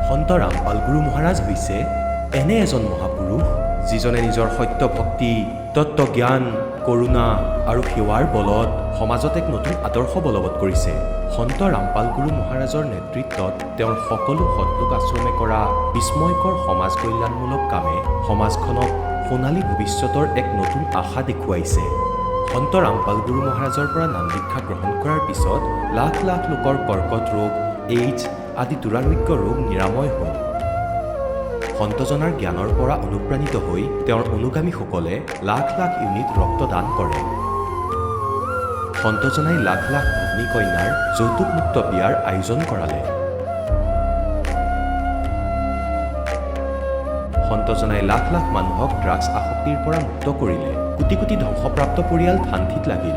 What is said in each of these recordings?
সন্ত ৰামপাল গুৰু মহাৰাজ হৈছে এনে এজন মহাপুৰুষ যিজনে নিজৰ সত্য ভক্তি, তত্ত্বজ্ঞান, কৰোণা আৰু সেৱাৰ বলত সমাজত এক নতুন আদৰ্শ বলবৎ কৰিছে। সন্ত ৰামপাল গুৰু মহাৰাজৰ নেতৃত্বত তেওঁৰ সকলো সৎলোক আশ্ৰমে কৰা বিস্ময়কৰ সমাজ কল্যাণমূলক কামে সমাজখনক সোণালী ভৱিষ্যতৰ এক নতুন আশা দেখুৱাইছে। সন্ত ৰামপাল গুৰু মহাৰাজৰ পৰা নাম দীক্ষা গ্ৰহণ কৰাৰ পিছত লাখ লাখ লোকৰ কৰ্কট ৰোগ, এইডছ আদি দুৰাৰোগ্য ৰোগ নিৰাময় হ'ল। সন্তজনাৰ জ্ঞানৰ পৰা অনুপ্ৰাণিত হৈ তেওঁৰ অনুগামীসকলে লাখ লাখ ইউনিট ৰক্তদান কৰে। সন্তজনাই লাখ লাখ ভগ্নী কন্যাৰ যৌতুকমুক্ত বিয়াৰ আয়োজন কৰালে। সন্তজনাই লাখ লাখ মানুহক ড্ৰাগছ আসক্তিৰ পৰা মুক্ত কৰিলে। কোটি কোটি ধ্বংসপ্ৰাপ্ত পৰিয়াল শান্তিত লাগিল।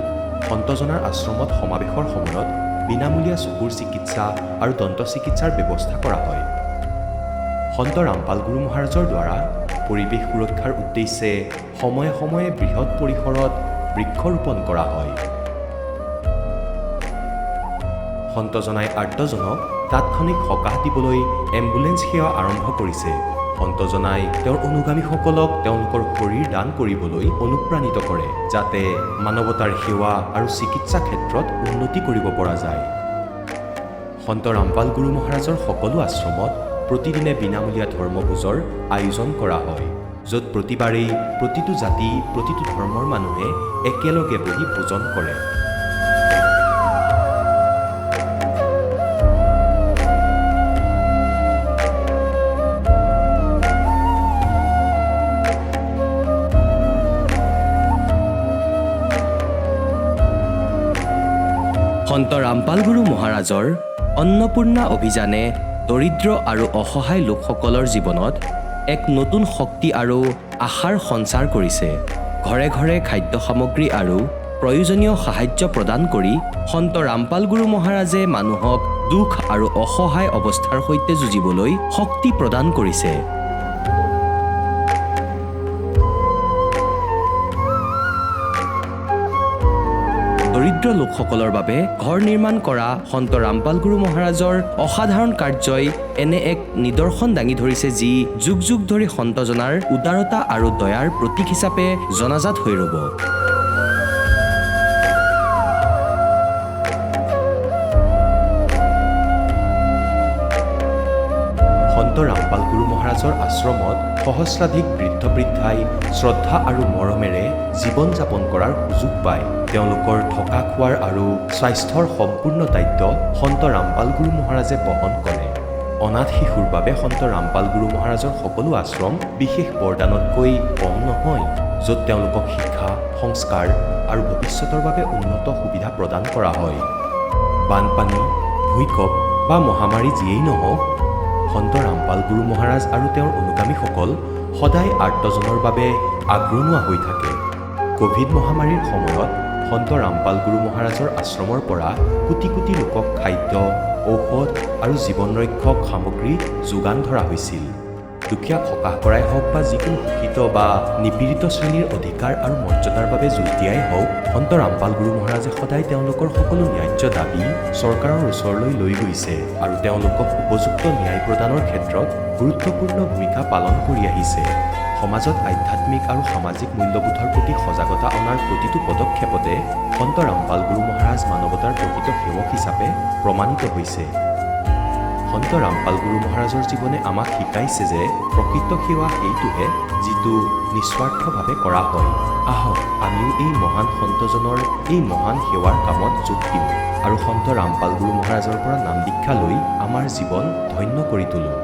সন্তজনাৰ আশ্ৰমত সমাৱেশৰ সময়ত বিনামূলীয়া চকুৰ চিকিৎসা আৰু দন্ত চিকিৎসাৰ ব্যৱস্থা কৰা হয়। সন্ত ৰামপাল গুৰু মহাৰাজৰ দ্বাৰা পৰিৱেশ সুৰক্ষাৰ উদ্দেশ্যে সময়ে সময়ে বৃহৎ পৰিসৰত বৃক্ষৰোপণ কৰা হয়। সন্তজনাই আৰ্তজনক তাৎক্ষণিক সকাহ দিবলৈ এম্বুলেন্স সেৱা আৰম্ভ কৰিছে। সন্তজনাই তেওঁৰ অনুগামীসকলক তেওঁলোকৰ শৰীৰ দান কৰিবলৈ অনুপ্ৰাণিত কৰে, যাতে মানৱতাৰ সেৱা আৰু চিকিৎসা ক্ষেত্ৰত উন্নতি কৰিব পৰা যায়। সন্ত ৰামপাল গুৰু মহাৰাজৰ সকলো আশ্ৰমত প্ৰতিদিনে বিনামূলীয়া ধৰ্মভোজৰ আয়োজন কৰা হয়, য'ত প্ৰতিবাৰেই প্ৰতিটো জাতি, প্ৰতিটো ধৰ্মৰ মানুহে একেলগে বহি ভোজন কৰে। সন্ত ৰামপাল গুৰু মহাৰাজৰ অন্নপূৰ্ণা অভিযানে দৰিদ্ৰ আৰু অসহায় লোকসকলৰ জীৱনত এক নতুন শক্তি আৰু আশাৰ সঞ্চাৰ কৰিছে। ঘৰে ঘৰে খাদ্য সামগ্ৰী আৰু প্ৰয়োজনীয় সাহায্য প্ৰদান কৰি সন্ত ৰামপাল গুৰু মহাৰাজে মানুহক দুখ আৰু অসহায় অৱস্থাৰ সৈতে যুঁজিবলৈ শক্তি প্ৰদান কৰিছে। দৰিদ্ৰ লোকসকলৰ বাবে ঘৰ নিৰ্মাণ কৰা সন্ত ৰামপাল গুৰু মহাৰাজৰ অসাধাৰণ কাৰ্যই এনে এক নিদৰ্শন দাঙি ধৰিছে, যি যুগ যুগ ধৰি সন্তজনাৰ উদাৰতা আৰু দয়াৰ প্ৰতীক হিচাপে জনাজাত হৈ ৰ'ব। সন্ত ৰামপাল গুৰু মহাৰাজৰ আশ্ৰমত সহস্ৰাধিক বৃদ্ধ বৃদ্ধাই শ্ৰদ্ধা আৰু মৰমেৰে জীৱন যাপন কৰাৰ সুযোগ পায়। তেওঁলোকৰ থকা খোৱাৰ আৰু স্বাস্থ্যৰ সম্পূৰ্ণ দায়িত্ব সন্ত ৰামপাল গুৰু মহাৰাজে বহন কৰে। অনাথ শিশুৰ বাবে সন্ত ৰামপাল গুৰু মহাৰাজৰ সকলো আশ্ৰম বিশেষ বৰদানতকৈ কম নহয়, য'ত তেওঁলোকক শিক্ষা, সংস্কাৰ আৰু ভৱিষ্যতৰ বাবে উন্নত সুবিধা প্ৰদান কৰা হয়। বানপানী, ভূঁইকঁপ বা মহামাৰী যিয়েই নহওক, সন্ত ৰামপাল গুৰু মহাৰাজ আৰু তেওঁৰ অনুগামীসকল সদায় আৰ্তজনৰ বাবে আগৰণুৱা হৈ থাকে। ক'ভিড মহামাৰীৰ সময়ত সন্ত ৰামপাল গুৰু মহাৰাজৰ আশ্ৰমৰ পৰা কোটি কোটি লোকক খাদ্য, ঔষধ আৰু জীৱন ৰক্ষক সামগ্ৰী যোগান ধৰা হৈছিল। দুখীয়াক সকাহ কৰাই হওক বা যিকোনো শোষিত বা নিপীড়িত শ্ৰেণীৰ অধিকাৰ আৰু মৰ্যাদাৰ বাবে যুঁজ দিয়াই হওক, সন্ত ৰামপাল গুৰু মহাৰাজে সদায় তেওঁলোকৰ সকলো ন্যায্য দাবী চৰকাৰৰ ওচৰলৈ লৈ গৈছে আৰু তেওঁলোকক উপযুক্ত ন্যায় প্ৰদানৰ ক্ষেত্ৰত গুৰুত্বপূৰ্ণ ভূমিকা পালন কৰি আহিছে। সমাজত আধ্যাত্মিক আৰু সামাজিক মূল্যবোধৰ প্ৰতি সজাগতা অনাৰ প্ৰতিটো পদক্ষেপতে সন্ত ৰামপাল গুৰু মহাৰাজ মানৱতাৰ প্ৰকৃত সেৱক হিচাপে প্ৰমাণিত হৈছে। সন্ত ৰামপাল গুৰু মহাৰাজৰ জীৱনে আমাক শিকাইছে যে প্ৰকৃত সেৱা সেইটোহে যিটো নিস্বাৰ্থভাৱে কৰা হয়। আহক আমিও এই মহান সন্তজনৰ এই মহান সেৱাৰ কামত যোগ দিওঁ আৰু সন্ত ৰামপাল গুৰু মহাৰাজৰ পৰা নাম দীক্ষা লৈ আমাৰ জীৱন ধন্য কৰি তোলোঁ।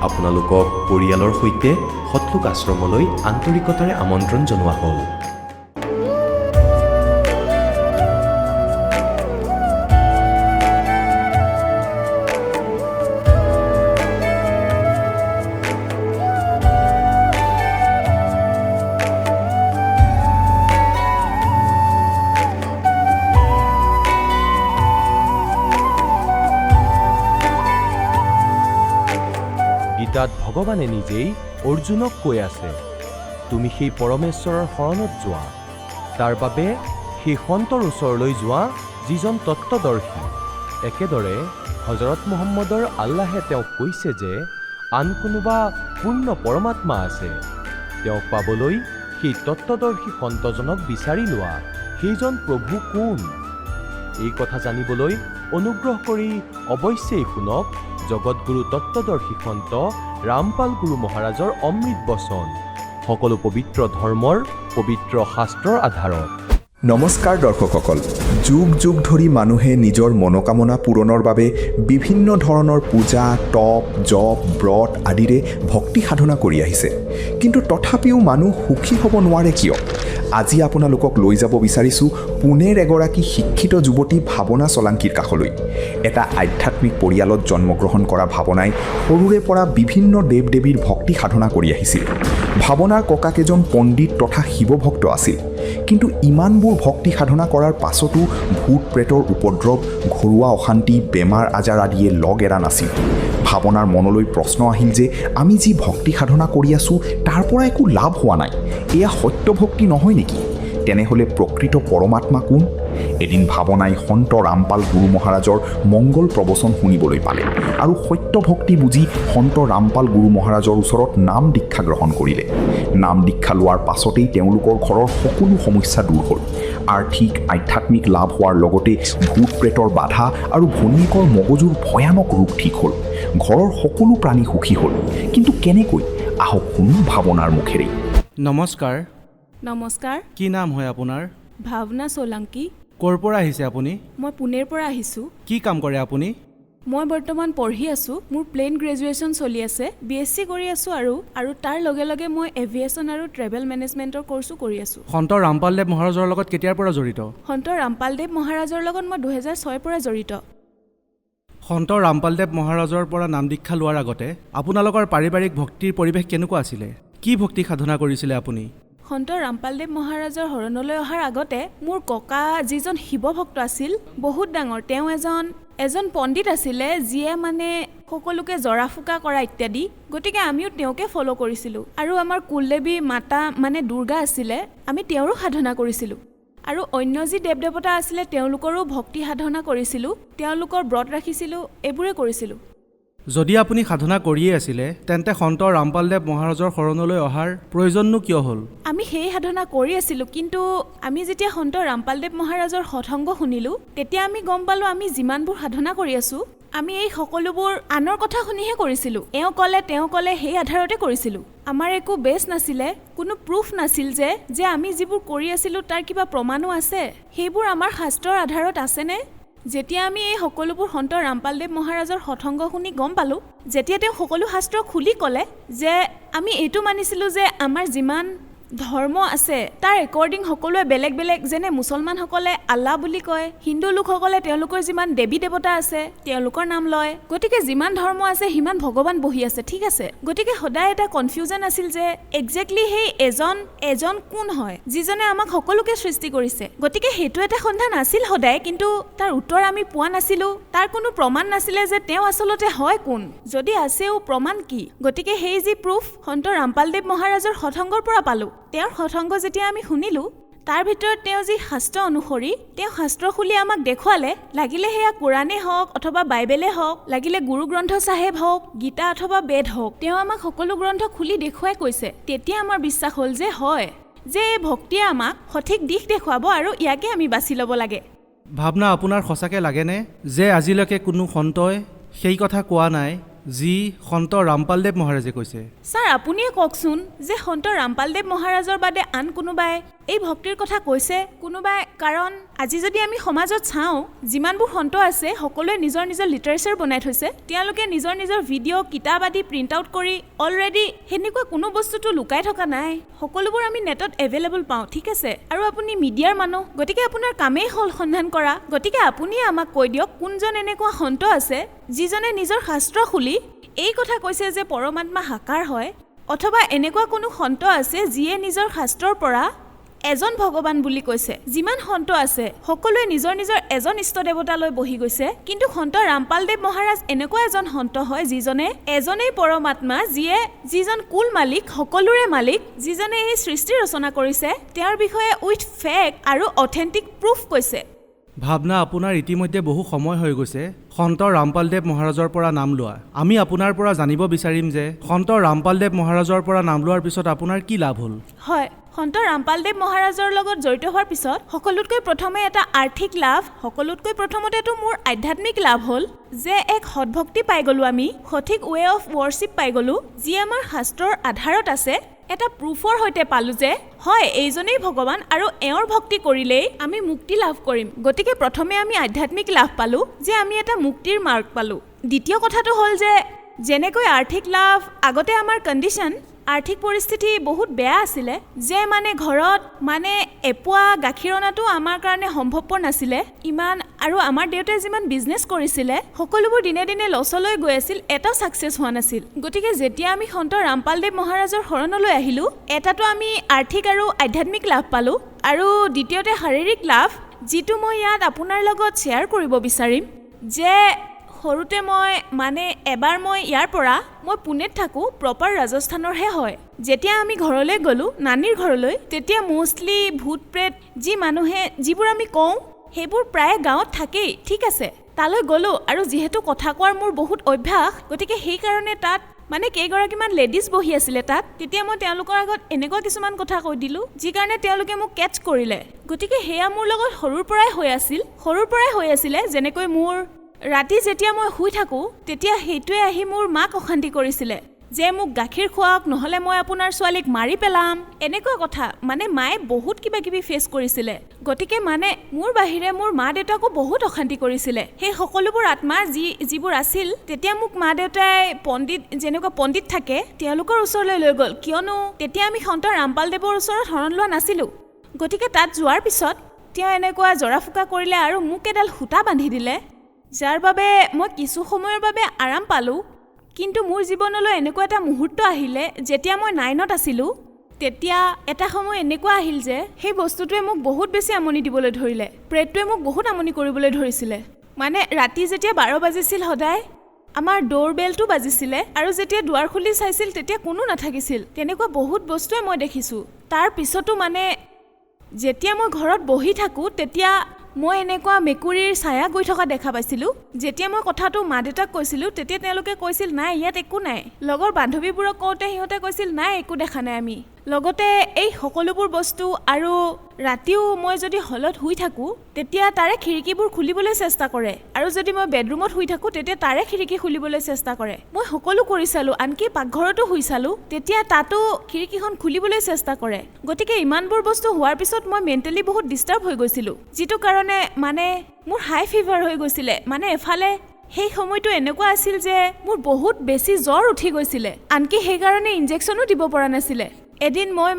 আপোনালোকক পৰিয়ালৰ সৈতে সৎলোক আশ্ৰমলৈ আন্তৰিকতাৰে আমন্ত্ৰণ জনোৱা হ'ল। গীতাত ভগৱানে নিজেই অৰ্জুনক কৈ আছে, তুমি সেই পৰমেশ্বৰৰ শৰণত যোৱা, তাৰ বাবে সেই সন্তৰ ওচৰলৈ যোৱা যিজন তত্ত্বদৰ্শী। একেদৰে হজৰত মুহাম্মদৰ আল্লাহে তেওঁক কৈছে যে আন কোনোবা পূৰ্ণ পৰমাত্মা আছে, তেওঁক পাবলৈ সেই তত্ত্বদৰ্শী সন্তজনক বিচাৰি লোৱা। সেইজন প্ৰভু কোন? এই কথা জানিবলৈ অনুগ্ৰহ কৰি অৱশ্যেই শুনক জগতগুৰু তত্ত্বদৰ্শী সন্ত ৰামপাল গুৰু মহাৰাজৰ অমৃত বচন, সকলো পবিত্ৰ ধৰ্মৰ পবিত্ৰ শাস্ত্ৰৰ আধাৰত। নমস্কাৰ দৰ্শকসকল, যুগ যুগ ধৰি মানুহে নিজৰ মনোকামনা পূৰণৰ বাবে বিভিন্ন ধৰণৰ পূজা, তপ, জপ, ব্ৰত আদিৰে ভক্তি সাধনা কৰি আহিছে। কিন্তু তথাপিও মানুহ সুখী হ'ব নোৱাৰে কিয়? আজি আপোনালোকক লৈ যাব বিচাৰিছোঁ পুনেৰ এগৰাকী শিক্ষিত যুৱতী ভাৱনা চোলাংকিৰ কাষলৈ। এটা আধ্যাত্মিক পৰিয়ালত জন্মগ্ৰহণ কৰা ভাৱনাই সৰুৰে পৰা বিভিন্ন দেৱ দেৱীৰ ভক্তি সাধনা কৰি আহিছিল। ভাৱনাৰ ককাক এজন পণ্ডিত তথা শিৱভক্ত আছিল। কিন্তু ইমানবোৰ ভক্তি সাধনা কৰাৰ পাছতো ভূত প্ৰেতৰ উপদ্ৰৱ, ঘৰুৱা অশান্তি, বেমাৰ আজাৰ আদিয়ে লগ এৰা নাছিল। ভাৱনাৰ মনলৈ প্ৰশ্ন আহিল যে আমি যি ভক্তি সাধনা কৰি আছোঁ তাৰ পৰা একো লাভ হোৱা নাই, এয়া সত্য ভক্তি নহয় নেকি? তেনেহ'লে প্ৰকৃত পৰমাত্মা কোন? এদিন ভাৱনাই সন্ত ৰামপাল গুৰু মহাৰাজৰ মংগল প্ৰবচন শুনিবলৈ পালে আৰু সত্য ভক্তি বুজি সন্ত ৰামপাল গুৰু মহাৰাজৰ ওচৰত নাম দীক্ষা গ্ৰহণ কৰিলে। নাম দীক্ষা লোৱাৰ পাছতেই তেওঁলোকৰ ঘৰৰ সকলো সমস্যা দূৰ হ'ল। আৰ্থিক আধ্যাত্মিক লাভ হোৱাৰ লগতে ভূত প্ৰেতৰ বাধা আৰু ভনীয়েকৰ মগজুৰ ভয়ানক ৰোগ ঠিক হ'ল। ঘৰৰ সকলো প্ৰাণী সুখী হ'ল। কিন্তু কেনেকৈ? আহক শুনো ভাৱনাৰ মুখেৰেই। নমস্কাৰ। নমস্কাৰ। কি নাম হয় আপোনাৰ? ভাৱনা চোলাংকি। ক'ৰ পৰা আহিছে আপুনি? মই পুনেৰ পৰা আহিছোঁ। কি কাম কৰে আপুনি? মই বৰ্তমান পঢ়ি আছোঁ। মোৰ প্লেন গ্ৰেজুৱেশ্যন চলি আছে, BSc কৰি আছোঁ আৰু তাৰ লগে লগে মই এভিয়েশ্যন আৰু ট্ৰেভেল মেনেজমেণ্টৰ কৰ্চো কৰি আছোঁ। সন্ত ৰামপালদেৱ মহাৰাজৰ লগত কেতিয়াৰ পৰা জড়িত? সন্ত ৰামপালদেৱ মহাৰাজৰ লগত মই 2006 পৰা জড়িত। সন্ত ৰামপালদেৱ মহাৰাজৰ পৰা নাম দীক্ষা লোৱাৰ আগতে আপোনালোকৰ পাৰিবাৰিক ভক্তিৰ পৰিৱেশ কেনেকুৱা আছিলে? কি ভক্তি সাধনা কৰিছিলে আপুনি? সন্ত ৰামপালদেৱ মহাৰাজৰ শৰণলৈ অহাৰ আগতে মোৰ ককা যিজন শিৱভক্ত আছিল, বহুত ডাঙৰ, তেওঁ এজন পণ্ডিত আছিলে, যিয়ে মানে সকলোকে জৰা ফুকা কৰা ইত্যাদি। গতিকে আমিও তেওঁকে ফ'ল' কৰিছিলোঁ। আৰু আমাৰ কুলদেৱী মাতা মানে দুৰ্গা আছিলে, আমি তেওঁৰো সাধনা কৰিছিলোঁ। আৰু অন্য যি দেৱ দেৱতা আছিলে তেওঁলোকৰো ভক্তি সাধনা কৰিছিলোঁ, তেওঁলোকৰ ব্ৰত ৰাখিছিলোঁ, এইবোৰে কৰিছিলোঁ। যদি আপুনি সাধনা কৰিয়ে আছিলে তেন্তে সন্ত ৰামপালদেৱ মহাৰাজৰ শৰণলৈ অহাৰ প্ৰয়োজননো কিয় হ'ল? আমি সেই সাধনা কৰি আছিলোঁ, কিন্তু আমি যেতিয়া সন্ত ৰামপালদেৱ মহাৰাজৰ সৎসংগ শুনিলোঁ তেতিয়া আমি গম পালোঁ আমি যিমানবোৰ সাধনা কৰি আছোঁ আমি এই সকলোবোৰ আনৰ কথা শুনিহে কৰিছিলোঁ। তেওঁ ক'লে সেই আধাৰতে কৰিছিলোঁ। আমাৰ একো বেছ নাছিলে, কোনো প্ৰুফ নাছিল যে আমি যিবোৰ কৰি আছিলোঁ তাৰ কিবা প্ৰমাণো আছে। সেইবোৰ আমাৰ শাস্ত্ৰৰ আধাৰত আছেনে? যেতিয়া আমি এই সকলোবোৰ সন্ত ৰামপালদেৱ মহাৰাজৰ সৎসংগ শুনি গম পালোঁ, যেতিয়া তেওঁ সকলো শাস্ত্ৰ খুলি ক'লে যে আমি এইটো মানিছিলোঁ যে আমাৰ যিমান ধৰ্ম আছে তাৰ একৰ্ডিং সকলোৱে বেলেগ বেলেগ, যেনে মুছলমানসকলে আল্লাহ বুলি কয়, হিন্দু লোকসকলে তেওঁলোকৰ যিমান দেৱী দেৱতা আছে তেওঁলোকৰ নাম লয়। গতিকে যিমান ধৰ্ম আছে সিমান ভগৱান বহি আছে, ঠিক আছে। গতিকে সদায় এটা কনফিউজন আছিল যে একজেক্টলি সেই এজন কোন হয় যিজনে আমাক সকলোকে সৃষ্টি কৰিছে। গতিকে সেইটো এটা সন্ধান আছিল সদায়, কিন্তু তাৰ উত্তৰ আমি পোৱা নাছিলোঁ। তাৰ কোনো প্ৰমাণ নাছিলে যে তেওঁ আচলতে হয় কোন, যদি আছেও প্ৰমাণ কি। গতিকে সেই যি প্ৰুফ সন্ত ৰামপালদেৱ মহাৰাজৰ সৎসংগৰ পৰা পালোঁ। তেওঁৰ সৎসংগ যেতিয়া আমি শুনিলোঁ তাৰ ভিতৰত তেওঁ যি শাস্ত্ৰ অনুসৰি তেওঁ শাস্ত্ৰ খুলি আমাক দেখুৱালে, লাগিলে সেয়া কোৰাণে হওক অথবা বাইবেলে হওক, লাগিলে গুৰু গ্ৰন্থ চাহেব হওক, গীতা অথবা বেদ হওক, তেওঁ আমাক সকলো গ্ৰন্থ খুলি দেখুৱাই কৈছে। তেতিয়া আমাৰ বিশ্বাস হ'ল যে হয়, যে এই ভক্তিয়ে আমাক সঠিক দিশ দেখুৱাব আৰু ইয়াকে আমি বাছি ল'ব লাগে। ভাৱনা, আপোনাৰ সঁচাকৈ লাগেনে যে আজিলৈকে কোনো সন্তই সেই কথা কোৱা নাই যি সন্ত ৰামপালদেৱ মহাৰাজে কৈছে? ছাৰ, আপুনিয়ে কওকচোন যে সন্ত ৰামপালদেৱ মহাৰাজৰ বাদে আন কোনোবাই এই ভক্তিৰ কথা কৈছে? কোনোবাই? কাৰণ আজি যদি আমি সমাজত চাওঁ, যিমানবোৰ সন্ত আছে সকলোৱে নিজৰ নিজৰ লিটাৰেচাৰ বনাই থৈছে। তেওঁলোকে নিজৰ নিজৰ ভিডিঅ' কিতাপ আদি প্ৰিণ্ট আউট কৰি অলৰেডি সেনেকুৱা কোনো বস্তুটো লুকাই থকা নাই, সকলোবোৰ আমি নেটত এভেইলেবল পাওঁ, ঠিক আছে। আৰু আপুনি মিডিয়াৰ মানুহ, গতিকে আপোনাৰ কামেই হ'ল সন্ধান কৰা। গতিকে আপুনিয়ে আমাক কৈ দিয়ক কোনজন এনেকুৱা সন্ত আছে যিজনে নিজৰ শাস্ত্ৰ খুলি এই কথা কৈছে যে পৰমাত্মা সাকাৰ হয়, অথবা এনেকুৱা কোনো সন্ত আছে যিয়ে নিজৰ শাস্ত্ৰৰ পৰা এজন ভগৱান বুলি কৈছে। যিমান সন্ত আছে সকলোৱে নিজৰ নিজৰ এজন ইষ্ট দেৱতালৈ বহি গৈছে, কিন্তু সন্ত ৰামপালদেৱ মহাৰাজ এনেকুৱা এজন সন্ত হয় যিজনে এজনেই পৰমাত্মা, যিজন কুল মালিক, সকলোৰে মালিক, যিজনে এই সৃষ্টি ৰচনা কৰিছে, তেওঁৰ বিষয়ে উইথ ফেক্ট আৰু অথেণ্টিক প্ৰুফ কৈছে। ভাৱনা, আপোনাৰ ইতিমধ্যে বহু সময় হৈ গৈছে সন্ত ৰামপালদেৱ মহাৰাজৰ পৰা নাম লোৱা। আমি আপোনাৰ পৰা জানিব বিচাৰিম যে সন্ত ৰামপালদেৱ মহাৰাজৰ পৰা নাম লোৱাৰ পিছত আপোনাৰ কি লাভ হ'ল? হয়, সন্ত ৰামপালদেৱ মহাৰাজৰ লগত জড়িত হোৱাৰ পিছত সকলোতকৈ প্ৰথমে এটা আৰ্থিক লাভ, সকলোতকৈ প্ৰথমতেতো মোৰ আধ্যাত্মিক লাভ হ'ল যে এক সৎভক্তি পাই গ'লোঁ, আমি সঠিক ৱে অফ ৱৰ্শ্বিপ পাই গ'লোঁ, যি আমাৰ শাস্ত্ৰৰ আধাৰত আছে। এটা প্ৰুফৰ সৈতে পালোঁ যে হয়, এইজনেই ভগৱান আৰু এওঁৰ ভক্তি কৰিলেই আমি মুক্তি লাভ কৰিম। গতিকে প্ৰথমে আমি আধ্যাত্মিক লাভ পালোঁ যে আমি এটা মুক্তিৰ মাৰ্গ পালোঁ। দ্বিতীয় কথাটো হ'ল যে যেনেকৈ আৰ্থিক লাভ, আগতে আমাৰ কণ্ডিশ্যন, আৰ্থিক পৰিস্থিতি বহুত বেয়া আছিলে, যে মানে ঘৰত মানে এপোৱা গাখীৰ অনাটো আমাৰ কাৰণে সম্ভৱপৰ নাছিলে ইমান, আৰু আমাৰ দেউতাই যিমান বিজনেছ কৰিছিলে সকলোবোৰ দিনে দিনে লছলৈ গৈ আছিল, এটাও ছাকচেছ হোৱা নাছিল। গতিকে যেতিয়া আমি সন্ত ৰামপালদেৱ মহাৰাজৰ শৰণলৈ আহিলোঁ, এটাতো আমি আৰ্থিক আৰু আধ্যাত্মিক লাভ পালোঁ, আৰু দ্বিতীয়তে শাৰীৰিক লাভ, যিটো মই ইয়াত আপোনাৰ লগত শ্বেয়াৰ কৰিব বিচাৰিম। যে সৰুতে এবাৰ মই ইয়াৰ পৰা পুনেত থাকোঁ, প্ৰপাৰ ৰাজস্থানৰহে হয়। যেতিয়া আমি ঘৰলৈ গ'লোঁ, নানীৰ ঘৰলৈ, তেতিয়া মষ্টলি ভূত প্ৰেত যিবোৰ আমি কওঁ সেইবোৰ প্ৰায় গাঁৱত থাকেই, ঠিক আছে। তালৈ গ'লোঁ আৰু যিহেতু কথা কোৱাৰ মোৰ বহুত অভ্যাস, গতিকে সেইকাৰণে তাত কেইগৰাকীমান লেডিজ বহি আছিলে তাত। তেতিয়া মই তেওঁলোকৰ আগত এনেকুৱা কিছুমান কথা কৈ দিলোঁ যি কাৰণে তেওঁলোকে মোক কেটচ কৰিলে। গতিকে সেয়া মোৰ লগত সৰুৰ পৰাই হৈ আছিলে। যেনেকৈ মোৰ ৰাতি যেতিয়া মই শুই থাকোঁ, তেতিয়া সেইটোৱে আহি মোৰ মাক অশান্তি কৰিছিলে যে মোক গাখীৰ খুৱাওক, নহ'লে মই আপোনাৰ ছোৱালীক মাৰি পেলাম, এনেকুৱা কথা। মায়ে বহুত কিবা কিবি ফেচ কৰিছিলে। গতিকে মোৰ বাহিৰে মোৰ মা দেউতাকো বহুত অশান্তি কৰিছিলে। সেই সকলোবোৰ আত্মা যিবোৰ আছিল, তেতিয়া মোক মা দেউতাই যেনেকুৱা পণ্ডিত থাকে তেওঁলোকৰ ওচৰলৈ লৈ গ'ল, কিয়নো তেতিয়া আমি সন্ত ৰামপালদেৱৰ ওচৰত শৰণ লোৱা নাছিলোঁ। গতিকে তাত যোৱাৰ পিছত তেওঁ এনেকুৱা জৰা ফুকা কৰিলে আৰু মোক এডাল সূতা বান্ধি দিলে, যাৰ বাবে মই কিছু সময়ৰ বাবে আৰাম পালোঁ। কিন্তু মোৰ জীৱনলৈ এনেকুৱা এটা মুহূৰ্ত আহিলে, যেতিয়া মই 9ত আছিলোঁ, তেতিয়া এটা সময় এনেকুৱা আহিল যে সেই বস্তুটোৱে মোক বহুত বেছি আমনি দিবলৈ ধৰিলে। প্ৰেতটোৱে মোক বহুত আমনি কৰিবলৈ ধৰিছিলে। ৰাতি যেতিয়া 12 বাজিছিল, সদায় আমাৰ ড'ৰ বেলটো বাজিছিলে, আৰু যেতিয়া দুৱাৰ খুলি চাইছিল তেতিয়া কোনো নাথাকিছিল। তেনেকুৱা বহুত বস্তুৱে মই দেখিছোঁ। তাৰ পিছতো যেতিয়া মই ঘৰত বহি থাকোঁ, তেতিয়া মই এনেকুৱা মেকুৰীৰ ছায়া গৈ থকা দেখা পাইছিলোঁ। যেতিয়া মই কথাটো মা দেউতাক কৈছিলোঁ, তেতিয়া তেওঁলোকে কৈছিল নাই, ইয়াত একো নাই। লগৰ বান্ধৱীবোৰক কওঁতে সিহঁতে কৈছিল নাই, একো দেখা নাই আমি। লগতে এই সকলোবোৰ বস্তু, আৰু ৰাতিও মই যদি হলত শুই থাকোঁ, তেতিয়া তাৰে খিৰিকীবোৰ খুলিবলৈ চেষ্টা কৰে, আৰু যদি মই বেডৰুমত শুই থাকোঁ তেতিয়া তাৰে খিৰিকী খুলিবলৈ চেষ্টা কৰে। মই সকলো কৰি চালোঁ, আনকি পাকঘৰতো শুই চালোঁ, তেতিয়া তাতো খিৰিকীখন খুলিবলৈ চেষ্টা কৰে। গতিকে ইমানবোৰ বস্তু হোৱাৰ পিছত মই মেণ্টেলি বহুত ডিষ্টাৰ্ব হৈ গৈছিলোঁ, যিটো কাৰণে মোৰ হাই ফিভাৰ হৈ গৈছিলে। এফালে সেই সময়টো এনেকুৱা আছিল যে মোৰ বহুত বেছি জ্বৰ উঠি গৈছিলে, আনকি সেইকাৰণে ইনজেকশ্যনো দিব পৰা নাছিলে। এদিন মই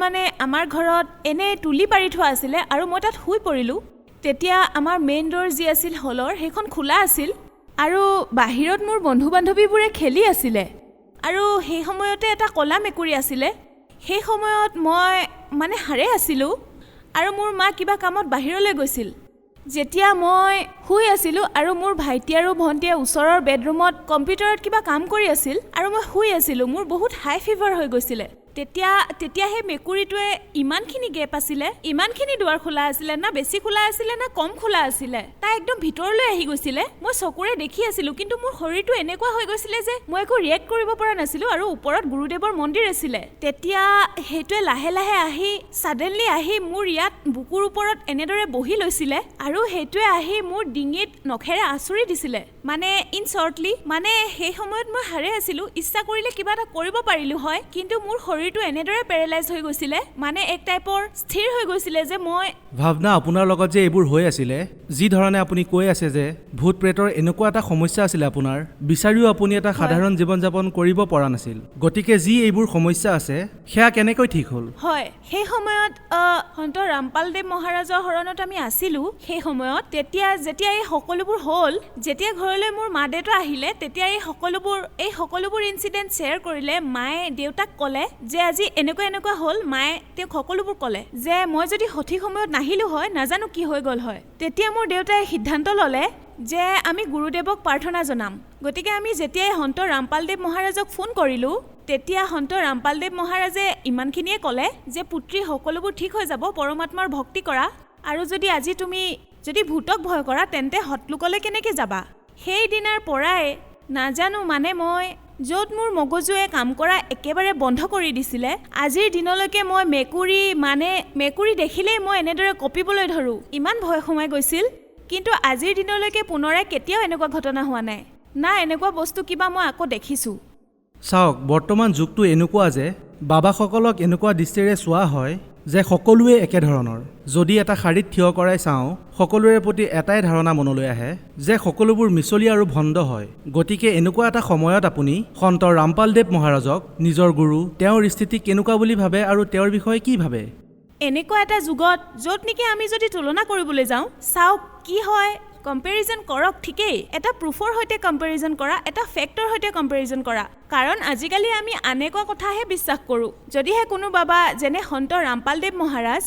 আমাৰ ঘৰত এনেই তুলি পাৰি থোৱা আছিলে, আৰু মই তাত শুই পৰিলোঁ। তেতিয়া আমাৰ মেইন ড'ৰ যি আছিল হলৰ, সেইখন খোলা আছিল, আৰু বাহিৰত মোৰ বন্ধু বান্ধৱীবোৰে খেলি আছিলে, আৰু সেই সময়তে এটা ক'লা মেকুৰী আছিলে। সেই সময়ত মই সাৰে আছিলোঁ, আৰু মোৰ মা কিবা কামত বাহিৰলৈ গৈছিল। যেতিয়া মই শুই আছিলোঁ, আৰু মোৰ ভাইটি আৰু ভণ্টিয়ে ওচৰৰ বেডৰুমত কম্পিউটাৰত কিবা কাম কৰি আছিল, আৰু মই শুই আছিলোঁ, মোৰ বহুত হাই ফিভাৰ হৈ গৈছিলে। তেতিয়া সেই মেকুৰীটোৱে ইমানখিনি গেপ আছিলে, ইমানখিনি দুৱাৰ খোলা আছিলে, না বেছি খোলা আছিলে না কম খোলা আছিলে, তাই একদম ভিতৰলৈ আহি গৈছিলে। মই চকুৰে দেখি আছিলোঁ, কিন্তু মোৰ শৰীৰটো এনেকুৱা হৈ গৈছিলে যে মই একো ৰিয়েক্ট কৰিব পৰা নাছিলোঁ, আৰু ওপৰত গুৰুদেৱৰ মন্দিৰ আছিলে। তেতিয়া সেইটোৱে লাহে লাহে আহি ছাডেনলি আহি মোৰ ইয়াত বুকুৰ ওপৰত এনেদৰে বহি লৈছিলে, আৰু সেইটোৱে আহি মোৰ ডিঙিত নখেৰে আঁচুৰি দিছিলে। ইন শ্বৰ্টলি সেই সময়ত মই হাৰে আছিলোঁ, ইচ্ছা কৰিলে কিবা এটা কৰিব পাৰিলোঁ হয়, কিন্তু মোৰ শৰীৰটো এনেদৰে পেৰেলাইজ হৈ গৈছিলে, এক টাইপৰ স্থিৰ হৈ গৈছিলে যে মই ভাৱনা, আপোনাৰ লগত যে এইবোৰ হৈ আছিলে, যি ধৰণে আপুনি কৈ আছে যে ভূত প্ৰেতৰ এনেকুৱা এটা সমস্যা আছিলে আপোনাৰ, বিচাৰিও আপুনি এটা সাধাৰণ জীৱন যাপন কৰিব পৰা নাছিল। গতিকে যি এইবোৰ সমস্যা আছে সেয়া কেনেকৈ ঠিক হ'ল? হয়, সেই সময়ত সন্ত ৰামপালদেৱ মহাৰাজৰ শৰণত আমি আছিলোঁ। সেই সময়ত যেতিয়া এই সকলোবোৰ হ'ল, যেতিয়া ঘৰলৈ মোৰ মা দেউতা আহিলে, তেতিয়া এই সকলোবোৰ ইনচিডেণ্ট শ্বেয়াৰ কৰিলে। মায়ে দেউতাক ক'লে যে যে আজি এনেকুৱা হ'ল মায়ে তেওঁক সকলোবোৰ ক'লে যে মই যদি সঠিক সময়ত নাহিলো হয় নাজানো কি হৈ গ'ল হয়। তেতিয়া মোৰ দেউতাই সিদ্ধান্ত ল'লে যে আমি গুৰুদেৱক প্ৰাৰ্থনা জনাম। গতিকে আমি যেতিয়াই সন্ত ৰামপালদেৱ মহাৰাজক ফোন কৰিলোঁ তেতিয়া সন্ত ৰামপালদেৱ মহাৰাজে ইমানখিনিয়ে ক'লে যে পুত্ৰী সকলোবোৰ ঠিক হৈ যাব, পৰমাত্মাৰ ভক্তি কৰা, আৰু যদি আজি তুমি যদি ভূতক ভয় কৰা তেন্তে হতলোকলৈ কেনেকৈ যাবা। সেই দিনাৰ পৰাই নাজানো মানে মই য'ত মোৰ মগজুৱে কাম কৰা একেবাৰে বন্ধ কৰি দিছিলে, আজিৰ দিনলৈকে মই মেকুৰী দেখিলেই মই এনেদৰে কঁপিবলৈ ধৰোঁ, ইমান ভয় সোমাই গৈছিল। কিন্তু আজিৰ দিনলৈকে পুনৰাই কেতিয়াও এনেকুৱা ঘটনা হোৱা নাই, না এনেকুৱা বস্তু কিবা মই আকৌ দেখিছোঁ। চাওক, বৰ্তমান যুগটো এনেকুৱা যে বাবাসকলক এনেকুৱা দৃষ্টিৰে চোৱা হয় যে সকলোৱে একেধৰণৰ। যদি এটা শাৰীত থিয় কৰাই চাওঁ সকলোৰে প্ৰতি এটাই ধাৰণা মনলৈ আহে যে সকলোবোৰ মিছলি আৰু ভণ্ড হয়। গতিকে এনেকুৱা এটা সময়ত আপুনি সন্ত ৰামপালদেৱ মহাৰাজক নিজৰ গুৰু, তেওঁৰ স্থিতি কেনেকুৱা বুলি ভাবে আৰু তেওঁৰ বিষয়ে কি ভাবে? এনেকুৱা এটা যুগত য'ত নেকি আমি যদি তুলনা কৰিবলৈ যাওঁ, চাওক কি হয়, কম্পেৰিজন কৰক ঠিকেই, এটা প্ৰুফৰ সৈতে কম্পেৰিজন কৰা, এটা ফেক্টৰ সৈতে কম্পেৰিজন কৰা। কাৰণ আজিকালি আমি এনেকুৱা কথাহে বিশ্বাস কৰোঁ। যদিহে কোনো বাবা যেনে সন্ত ৰামপালদেৱ মহাৰাজ,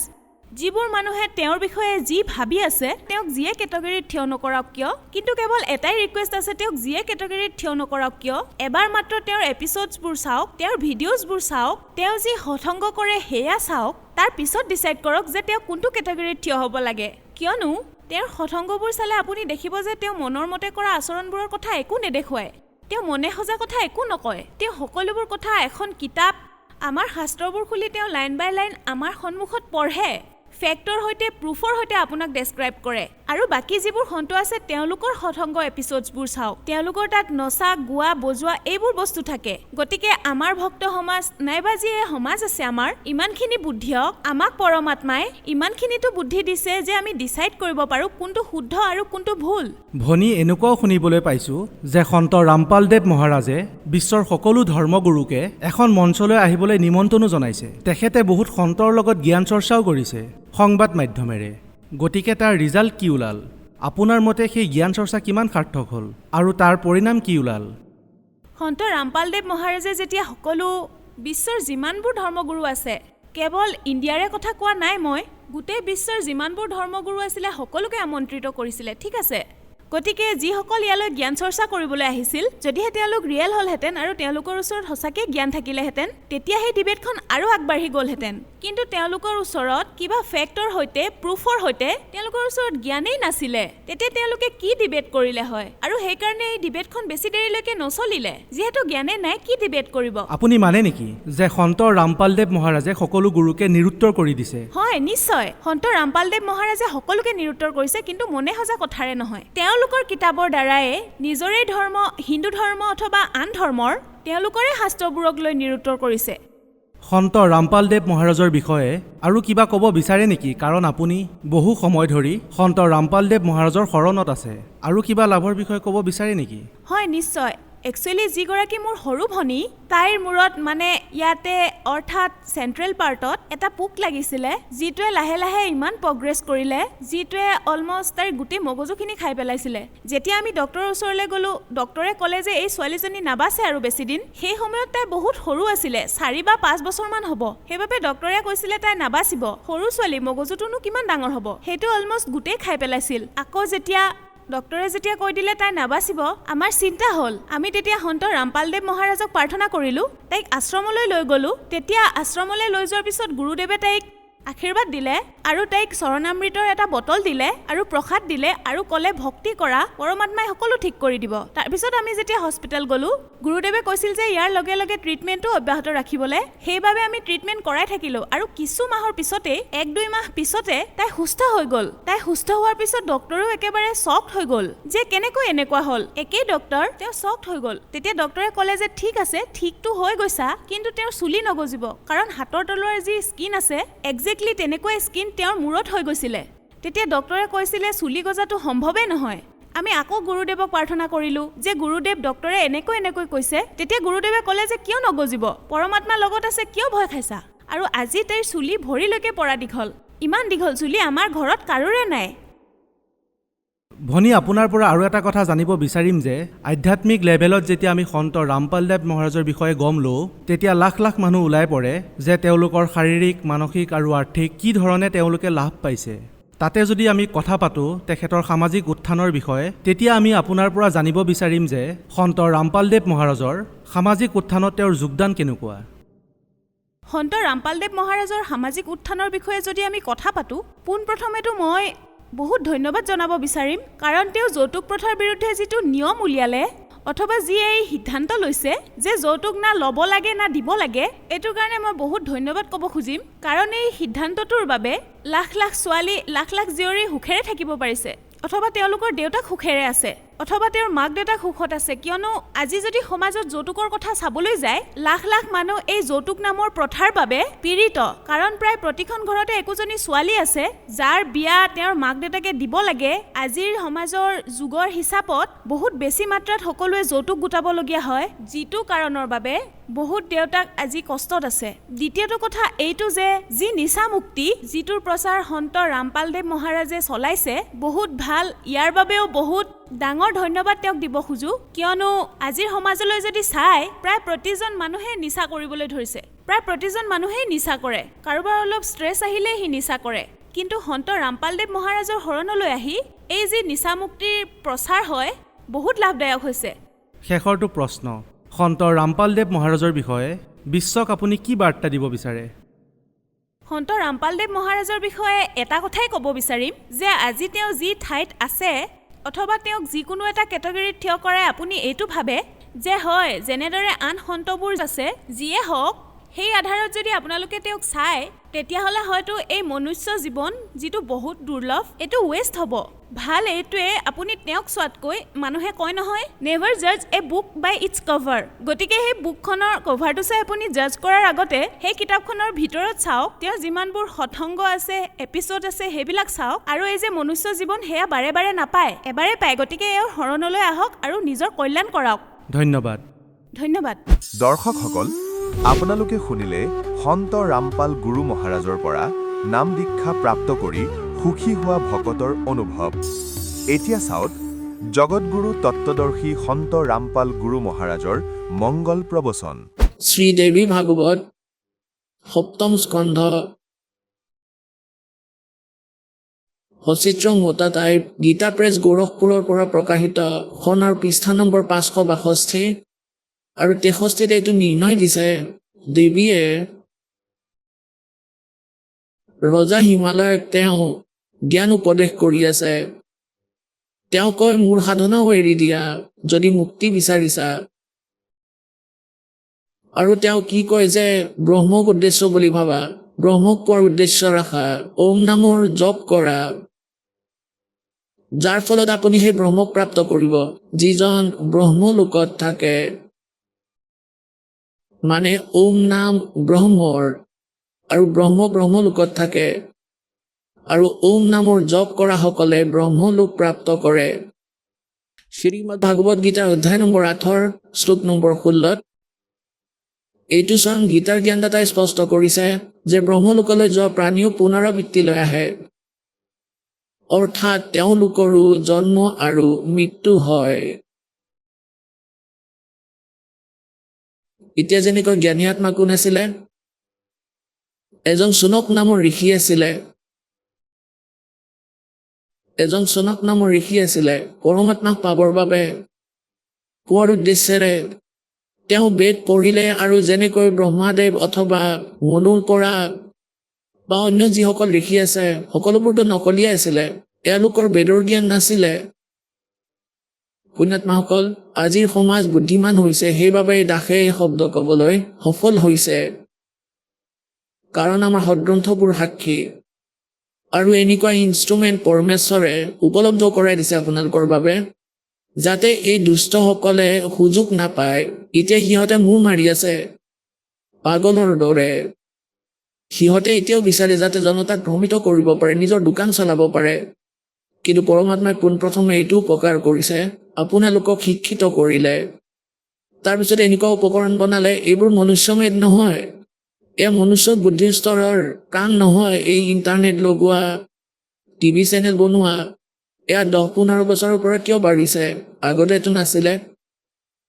যিবোৰ মানুহে তেওঁৰ বিষয়ে যি ভাবি আছে তেওঁক যিয়ে কেটেগৰীত থিয় নকৰক কিয়, কিন্তু কেৱল এটাই ৰিকুৱেষ্ট আছে, তেওঁক যিয়ে কেটেগৰীত থিয় নকৰক কিয় এবাৰ মাত্ৰ তেওঁৰ এপিছ'ডছবোৰ চাওক, তেওঁৰ ভিডিঅ'জবোৰ চাওক, তেওঁ যি হঠংগ কৰে সেয়া চাওক, তাৰ পিছত ডিচাইড কৰক যে তেওঁ কোনটো কেটেগৰীত থিয় হ'ব লাগে। কিয়নো তেওঁৰ হঠংগবোৰ চালে আপুনি দেখিব যে তেওঁ মনৰ মতে কৰা আচৰণবোৰৰ কথা একো নেদেখুৱায়, তেওঁ মনে সজা কথা একো নকয়, তেওঁ সকলোবোৰ কথা এখন কিতাপ, আমাৰ শাস্ত্ৰবোৰ খুলি তেওঁ লাইন বাই লাইন আমাৰ সন্মুখত পঢ়ে, ফেক্টৰ সৈতে প্ৰুফৰ সৈতে আপোনাক ডেছক্ৰাইব কৰে। আৰু বাকী যিবোৰ সন্ত আছে তেওঁলোকৰ হঠংগ এপিছ'ডছবোৰ চাওক, তেওঁলোকৰ তাত নচা গোৱা বজোৱা এইবোৰ বস্তু থাকে। গতিকে আমাৰ ভক্ত সমাজ নাইবা যি সমাজ আছে আমাৰ, ইমানখিনি বুদ্ধিয়ক, আমাক পৰমাত্মাই ইমানখিনিতো বুদ্ধি দিছে যে আমি ডিচাইড কৰিব পাৰোঁ কোনটো শুদ্ধ আৰু কোনটো ভুল। ভনী, এনেকুৱাও শুনিবলৈ পাইছোঁ যে সন্ত ৰামপালদেৱ মহাৰাজে বিশ্বৰ সকলো ধৰ্মগুৰুকে এখন মঞ্চলৈ আহিবলৈ নিমন্ত্ৰণো জনাইছে। তেখেতে বহুত সন্তৰ লগত জ্ঞান চৰ্চাও কৰিছে সংবাদ মাধ্যমেৰে। গতিকে তাৰ ৰিজাল্ট কি ওলাল? আপোনাৰ মতে সেই জ্ঞান চৰ্চা কিমান সাৰ্থক হ'ল আৰু তাৰ পৰিণাম কি ওলাল? সন্ত ৰামপালদেৱ মহাৰাজে যেতিয়া সকলো বিশ্বৰ যিমানবোৰ ধৰ্মগুৰু আছে, কেৱল ইণ্ডিয়াৰে কথা কোৱা নাই, মই গোটেই বিশ্বৰ যিমানবোৰ ধৰ্মগুৰু আছিলে সকলোকে আমন্ত্ৰিত কৰিছিলে, ঠিক আছে। গতিকে যিসকল ইয়ালৈ জ্ঞান চৰ্চা কৰিবলৈ আহিছিল, যদিহে তেওঁলোক ৰিয়েল হ'লহেঁতেন আৰু তেওঁলোকৰ ওচৰত সঁচাকৈ জ্ঞান থাকিলেহেঁতেন তেতিয়া সেই ডিবেটখন আৰু আগবাঢ়ি গ'লহেঁতেন। কিন্তু তেওঁলোকৰ ওচৰত কিবা ফেক্টৰ সৈতে প্ৰুফৰ সৈতে তেওঁলোকৰ ওচৰত জ্ঞানেই নাছিলে, তেতিয়া তেওঁলোকে কি ডিবেট কৰিলে হয়? আৰু সেইকাৰণে এই ডিবেটখন বেছি দেৰিলৈকে নচলিলে, যিহেতু জ্ঞানে নাই কি ডিবেট কৰিব। আপুনি মানে নেকি যে সন্ত ৰামপালদেৱ মহাৰাজে সকলো গুৰুকে নিৰুত্তৰ কৰি দিছে? হয়, নিশ্চয় সন্ত ৰামপালদেৱ মহাৰাজে সকলোকে নিৰুত্তৰ কৰিছে, কিন্তু মনে সজা কথাৰে নহয়। তেওঁলোকৰ কিতাপৰ দ্বাৰাই নিজৰে ধৰ্ম, হিন্দু ধৰ্ম অথবা আন ধৰ্মৰ তেওঁলোকৰে শাস্ত্ৰবোৰক লৈ নিৰুত্তৰ কৰিছে। সন্ত ৰামপালদেৱ মহাৰাজৰ বিষয়ে আৰু কিবা ক'ব বিচাৰে নেকি? কাৰণ আপুনি বহু সময় ধৰি সন্ত ৰামপালদেৱ মহাৰাজৰ শৰণত আছে, আৰু কিবা লাভৰ বিষয়ে ক'ব বিচাৰে নেকি? হয়, নিশ্চয়। একচুৱেলি যিগৰাকী মোৰ সৰু ভনী, তাইৰ মূৰত মানে ইয়াতে অৰ্থাৎ চেণ্ট্ৰেল পাৰ্টত এটা পোক লাগিছিলে, যিটোৱে লাহে লাহে ইমান প্ৰগ্ৰেছ কৰিলে, যিটোৱে অলমষ্ট তাইৰ গোটেই মগজুখিনি খাই পেলাইছিলে। যেতিয়া আমি ডক্টৰৰ ওচৰলৈ গ'লোঁ, ডক্টৰে ক'লে যে এই ছোৱালীজনী নাবাচে আৰু বেছি দিন। সেই সময়ত তাই বহুত সৰু আছিলে, 4 বা 5 বছৰমান হ'ব। সেইবাবে ডক্টৰে কৈছিলে তাই নাবাচিব, সৰু ছোৱালী, মগজুটোনো কিমান ডাঙৰ হ'ব। সেইটো অলমষ্ট গোটেই খাই পেলাইছিল। আকৌ ডক্টৰে যেতিয়া কৈ দিলে তাই নাবাচিব, আমাৰ চিন্তা হ'ল। আমি তেতিয়া সন্ত ৰামপালদেৱ মহাৰাজক প্ৰাৰ্থনা কৰিলোঁ, তাইক আশ্ৰমলৈ লৈ গ'লোঁ। তেতিয়া আশ্ৰমলৈ লৈ যোৱাৰ পিছত গুৰুদেৱে তাইক আশীৰ্বাদ দিলে আৰু তাইক চৰণামৃতৰ এটা বটল দিলে আৰু প্ৰসাদ দিলে আৰু ক'লে ভক্তি কৰা, পৰমাত্মাই সকলো ঠিক কৰি দিব। তাৰপিছত আমি যেতিয়া হস্পিটেল গ'লোঁ, গুৰুদেৱে কৈছিল যে ইয়াৰ লগে লগে ট্ৰিটমেণ্টটো অব্যাহত ৰাখিবলৈ। সেইবাবে আমি ট্ৰিটমেণ্ট কৰাই থাকিলোঁ আৰু কিছু মাহৰ পিছতেই, 1-2 মাহ পিছতে তাই সুস্থ হৈ গ'ল। তাই সুস্থ হোৱাৰ পিছত ডক্টৰেও একেবাৰে শ্বকড হৈ গ'ল যে কেনেকৈ এনেকুৱা হ'ল। একেই ডক্টৰ, তেওঁ শ্বকড হৈ গ'ল। তেতিয়া ডক্টৰে ক'লে যে ঠিক আছে, ঠিকটো হৈ গৈছা, কিন্তু তেওঁৰ চুলি নগজিব, কাৰণ হাতৰ তলৰ যি স্কিন আছে একজেক্টলি তেনেকুৱা স্কিন তেওঁৰ মূৰত হৈ গৈছিলে। তেতিয়া ডক্টৰে কৈছিলে চুলি গজাটো সম্ভৱেই নহয়। আমি আকৌ গুৰুদেৱক প্ৰাৰ্থনা কৰিলোঁ যে গুৰুদেৱ, ডক্টৰে এনেকৈ কৈছে। তেতিয়া গুৰুদেৱে ক'লে যে কিয় নগজিব, পৰমাত্মা লগত আছে, কিয় ভয় খাইছা? আৰু আজি তাইৰ চুলি ভৰিলৈকে পৰা দীঘল। ইমান দীঘল চুলি আমাৰ ঘৰত কাৰোৰে নাই। ভনী আপোনাৰ পৰা আৰু এটা কথা জানিব বিচাৰিম যে আধ্যাত্মিক লেভেলত যেতিয়া আমি সন্ত ৰামপালদেৱ মহাৰাজৰ বিষয়ে গম লওঁ তেতিয়া লাখ লাখ মানুহ ওলাই পৰে যে তেওঁলোকৰ শাৰীৰিক মানসিক আৰু আৰ্থিক কি ধৰণে তেওঁলোকে লাভ পাইছে। তাতে যদি আমি কথা পাতোঁ তেখেতৰ সামাজিক উত্থানৰ বিষয়ে তেতিয়া আমি আপোনাৰ পৰা জানিব বিচাৰিম যে সন্ত ৰামপালদেৱ মহাৰাজৰ সামাজিক উত্থানত তেওঁৰ যোগদান কেনেকুৱা। সন্ত ৰামপালদেৱ মহাৰাজৰ সামাজিক উত্থানৰ বিষয়ে যদি আমি কথা পাতোঁ পোনপ্ৰথমেতো মই বহুত ধন্যবাদ জনাব বিচাৰিম, কাৰণ তেওঁ যৌতুক প্ৰথাৰ বিৰুদ্ধে যিটো নিয়ম উলিয়ালে অথবা যি এই সিদ্ধান্ত লৈছে যে যৌতুক না ল'ব লাগে না দিব লাগে, এইটোৰ কাৰণে মই বহুত ধন্যবাদ ক'ব খুজিম। কাৰণ এই সিদ্ধান্তটোৰ বাবে লাখ লাখ ছোৱালী লাখ লাখ জীয়ৰী সুখেৰে থাকিব পাৰিছে, অথবা তেওঁলোকৰ দেউতাক সুখেৰে আছে, অথবা তেওঁৰ মাক দেউতাক সুখত আছে। কিয়নো আজি যদি সমাজত যৌতুকৰ কথা চাবলৈ যায় লাখ লাখ মানুহ এই যৌতুক নামৰ প্ৰথাৰ বাবে পীড়িত। কাৰণ প্ৰায় প্ৰতিখন ঘৰতে একোজনী ছোৱালী আছে যাৰ বিয়া তেওঁৰ মাক দেউতাকে দিব লাগে। আজিৰ সমাজৰ যুগৰ হিচাপত বহুত বেছি মাত্ৰাত সকলোৱে যৌতুক গোটাবলগীয়া হয়, যিটো কাৰণৰ বাবে বহুত দেউতাক আজি কষ্টত আছে। দ্বিতীয়টো কথা এইটো যে যি নিচা মুক্তি যিটোৰ প্ৰচাৰ সন্ত ৰামপালদেৱ মহাৰাজে চলাইছে বহুত ভাল। ইয়াৰ বাবেও বহুত ডাঙৰ ধন্যবাদ তেওঁক দিব খোজোঁ, কিয়নো আজিৰ সমাজলৈ যদি চাই প্ৰায় প্ৰতিজন মানুহে নিচা কৰিবলৈ ধৰিছে, প্ৰায় প্ৰতিজন মানুহেই নিচা কৰে। কাৰোবাৰ অলপ ষ্ট্ৰেছ আহিলেই সি নিচা কৰে, কিন্তু সন্ত ৰামপালদেৱ মহাৰাজৰ শৰণলৈ আহি এই যি নিচা মুক্তিৰ প্ৰচাৰ হয় বহুত লাভদায়ক হৈছে। শেষৰটো প্ৰশ্ন, সন্ত ৰামপালদেৱ মহাৰাজৰ বিষয়ে বিশ্বক আপুনি কি বাৰ্তা দিব বিচাৰে। সন্ত ৰামপালদেৱ মহাৰাজৰ বিষয়ে এটা কথাই ক'ব বিচাৰিম যে আজি তেওঁ যি ঠাইত আছে অথবা তেওঁক যিকোনো এটা কেটেগৰীত থিয় কৰাই আপুনি এইটো ভাবে যে হয় যেনেদৰে আন সন্তবোৰ আছে যিয়ে হওক সেই আধাৰত যদি আপোনালোকে তেওঁক চায় তেতিয়াহ'লে হয়তো এই মনুষ্য জীৱন যিটো বহুত দুৰ্লভ এইটো ৱেষ্ট হ'ব। ভাল এইটোৱে আপুনি তেওঁক চোৱাতকৈ মানুহে কয় নহয় নেভাৰ জাজ এ বুক বাই ইটছ কভাৰ। গতিকে সেই বুকখনৰ কভাৰটো চাই আপুনি জাজ কৰাৰ আগতে সেই কিতাপখনৰ ভিতৰত চাওক, তেওঁ যিমানবোৰ সৎসংগ আছে এপিছ'ড আছে সেইবিলাক চাওক। আৰু এই যে মনুষ্য জীৱন সেয়া বাৰে বাৰে নাপায়, এবাৰে পায়। গতিকে এওঁৰ শৰণলৈ আহক আৰু নিজৰ কল্যাণ কৰাওক। ধন্যবাদ। ধন্যবাদ। দৰ্শকসকল, আপোনালোকে শুনিলে সন্ত ৰামপাল গুৰু মহাৰাজৰ পৰা নাম দীক্ষা প্ৰাপ্ত কৰি সুখী হোৱা ভকতৰ অনুভৱ। এতিয়া চাওক জগতগুৰু তত্ত্বদৰ্শী সন্ত ৰামপাল গুৰু মহাৰাজৰ মংগল প্ৰবচন। শ্ৰীদেৱী ভাগৱত সপ্তম স্কন্ধ সচিত্ৰ মোতাতাই গীতা প্ৰেছ গোৰখপুৰৰ পৰা প্ৰকাশিত খন আৰু পৃষ্ঠা নম্বৰ 562 আৰু 63 এইটো নিৰ্ণয় দিছে দেৱীয়ে ৰজা হিমালয়ক তেওঁ জ্ঞান উপদেশ কৰি আছে। তেওঁ কয় মোৰ সাধনাও এৰি দিয়া যদি মুক্তি বিচাৰিছা। আৰু তেওঁ কি কয় যে ব্ৰহ্মক উদ্দেশ্য বুলি ভাবা, ব্ৰহ্মক পোৱাৰ উদ্দেশ্য ৰাখা, ওম নামৰ জপ কৰা, যাৰ ফলত আপুনি সেই ব্ৰহ্মক প্ৰাপ্ত কৰিব। যিজন ব্ৰহ্মলোকত থাকে মানে ওম নাম ব্ৰহ্মৰ আৰু ব্ৰহ্মলোকত থাকে আৰু ওম নামৰ জপ কৰা সকলে ব্ৰহ্মলোক প্ৰাপ্ত কৰে। শ্ৰীমদ ভাগৱত গীতাৰ অধ্যায় নম্বৰ 8 শ্লোক নম্বৰ 16 এইটো স্বয়ং গীতাৰ জ্ঞানদাতাই স্পষ্ট কৰিছে যে ব্ৰহ্মলোকলৈ যোৱা প্ৰাণীও পুনৰাবৃত্তিলৈ আহে, অৰ্থাৎ তেওঁলোকৰো জন্ম আৰু মৃত্যু হয়। এতিয়া যেনেকৈ জ্ঞানী আত্মা কোন আছিলে, এজন চুনক নামৰ ঋষি আছিলে। এজন চুনক নামৰ ঋষি আছিলে পৰমাত্মাক পাবৰ বাবে পোৱাৰ উদ্দেশ্যেৰে তেওঁ বেদ পঢ়িলে আৰু যেনেকৈ ব্ৰহ্মাদেৱ অথবা মনুৰ পৰা বা অন্য যিসকল ঋষি আছে সকলোবোৰতো নকলীয়াই আছিলে, এওঁলোকৰ বেদৰ জ্ঞান নাছিলে। পুণ্যাত্মাসকল, আজিৰ সমাজ বুদ্ধিমান হৈছে, সেইবাবে দাসে এই শব্দ ক'বলৈ সফল হৈছে, কাৰণ আমাৰ সদগ্ৰন্থবোৰ সাক্ষী। আৰু এনেকুৱা ইনষ্ট্ৰুমেণ্ট পৰমেশ্বৰে উপলব্ধ কৰাই দিছে আপোনালোকৰ বাবে, যাতে এই দুষ্টসকলে সুযোগ নাপায়। এতিয়া সিহঁতে মূৰ মাৰি আছে পাগলৰ দৰে। সিহঁতে এতিয়াও বিচাৰে যাতে জনতাক ভ্ৰমিত কৰিব পাৰে, নিজৰ দোকান চলাব পাৰে। কিন্তু পৰমাত্মাই পোনপ্ৰথমে এইটো উপকাৰ কৰিছে, আপোনালোকক শিক্ষিত কৰিলে, তাৰপিছত এনেকুৱা উপকৰণ বনালে। এইবোৰ মনুষ্যমেদ নহয়, এয়া মনুষ্য বুদ্ধিৰ স্তৰৰ কাম নহয়। এই ইণ্টাৰনেট লগোৱা, টিভি চেনেল বনোৱা, এয়া 10-15 বছৰৰ পৰা কিয় বাঢ়িছে? আগতে এইটো নাছিলে।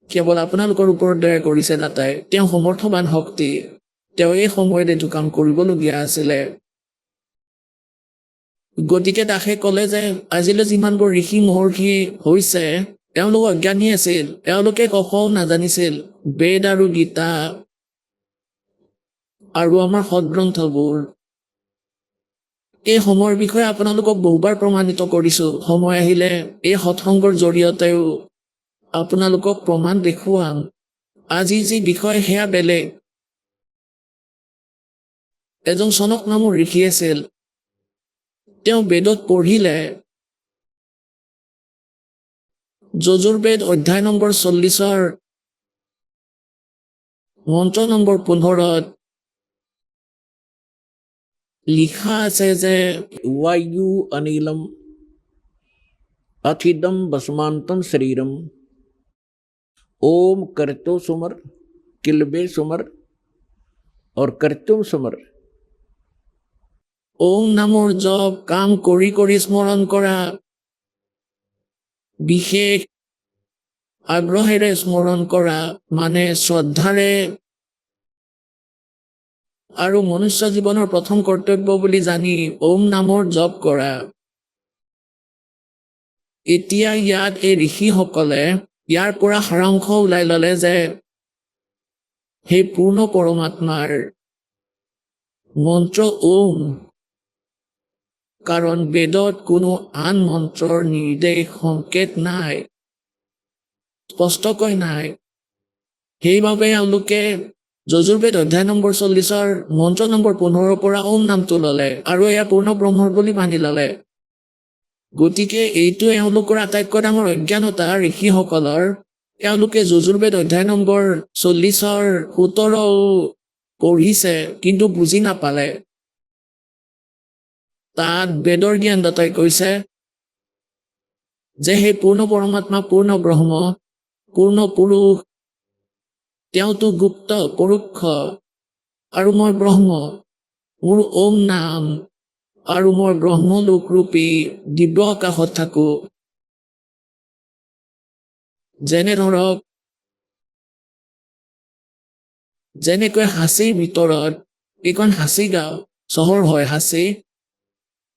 কেৱল আপোনালোকৰ ওপৰত দয়া কৰিছে দাতাই। তেওঁ সমৰ্থবান শক্তি। তেওঁ এই সময়ত এইটো কাম কৰিবলগীয়া আছিলে। গতিকে দাসে ক'লে যে আজিলৈ যিমানবোৰ ঋষি মহৰ্ষি হৈছে তেওঁলোক অজ্ঞানী আছিল। তেওঁলোকে কখনো নাজানিছিল বেদ আৰু গীতা আৰু আমাৰ সদগ্ৰন্থবোৰ। এই সময়ৰ বিষয়ে আপোনালোকক বহুবাৰ প্ৰমাণিত কৰিছো। সময় আহিলে এই সৎসংগৰ জৰিয়তেও আপোনালোকক প্ৰমাণ দেখুৱাম। আজি যি বিষয় সেয়া বেলেগ। এজন চনক নামৰ ঋষি আছিল। তেওঁ বেদত পঢ়িলে যজুৰ্বেদ অধ্যায় নম্বৰ 40 মন্ত্ৰ নম্বৰ 15 লিখা আছে যে वायु अनिलम अथिदम बसमांतम शरीरम ओम करतो सुमर किलबे सुमर और करतुम सुमर। ওম নামৰ জপ কাম কৰি কৰি স্মৰণ কৰা, বিশেষ আগ্ৰহেৰে স্মৰণ কৰা, মানে শ্ৰদ্ধাৰে, আৰু মনুষ্য জীৱনৰ প্ৰথম কৰ্তব্য বুলি জানি ওম নামৰ জপ কৰা। এতিয়া ইয়াত এই ঋষিসকলে ইয়াৰ পৰা সাৰাংশ ওলাই ল'লে যে সেই পূৰ্ণ পৰমাত্মাৰ মন্ত্ৰ ওম, কাৰণ বেদত কোনো আন মন্ত্ৰৰ নিৰ্দেশ সংকেত নাই, স্পষ্টকৈ নাই। সেইবাবে এওঁলোকে যজুৰ্বেদ অধ্যায় নম্বৰ 40 মন্ত্ৰ নম্বৰ 15 পৰা ওম নামটো ল'লে আৰু এয়া পূৰ্ণ ব্ৰহ্মৰ বুলি মানি ল'লে। গতিকে এইটো এওঁলোকৰ আটাইতকৈ ডাঙৰ অজ্ঞানতা ঋষিসকলৰ। এওঁলোকে যজুৰ্বেদ অধ্যায় নম্বৰ 40 17 পঢ়িছে কিন্তু বুজি নাপালে। তাত বেদৰ জ্ঞানদাতাই কৈছে যে সেই পূৰ্ণ পৰমাত্মা, পূৰ্ণ ব্ৰহ্ম, পূৰ্ণ পুৰুষ, তেওঁতো গুপ্ত পৰোক্ষ, আৰু মই ব্ৰহ্ম, মোৰ ওম নাম, আৰু মই ব্ৰহ্মলোকৰূপী দিব্য আকাশত থাকো। যেনে ধৰক যেনেকৈ হাঁচিৰ ভিতৰত, এইখন হাঁচি গাঁও চহৰ হয় হাঁচি,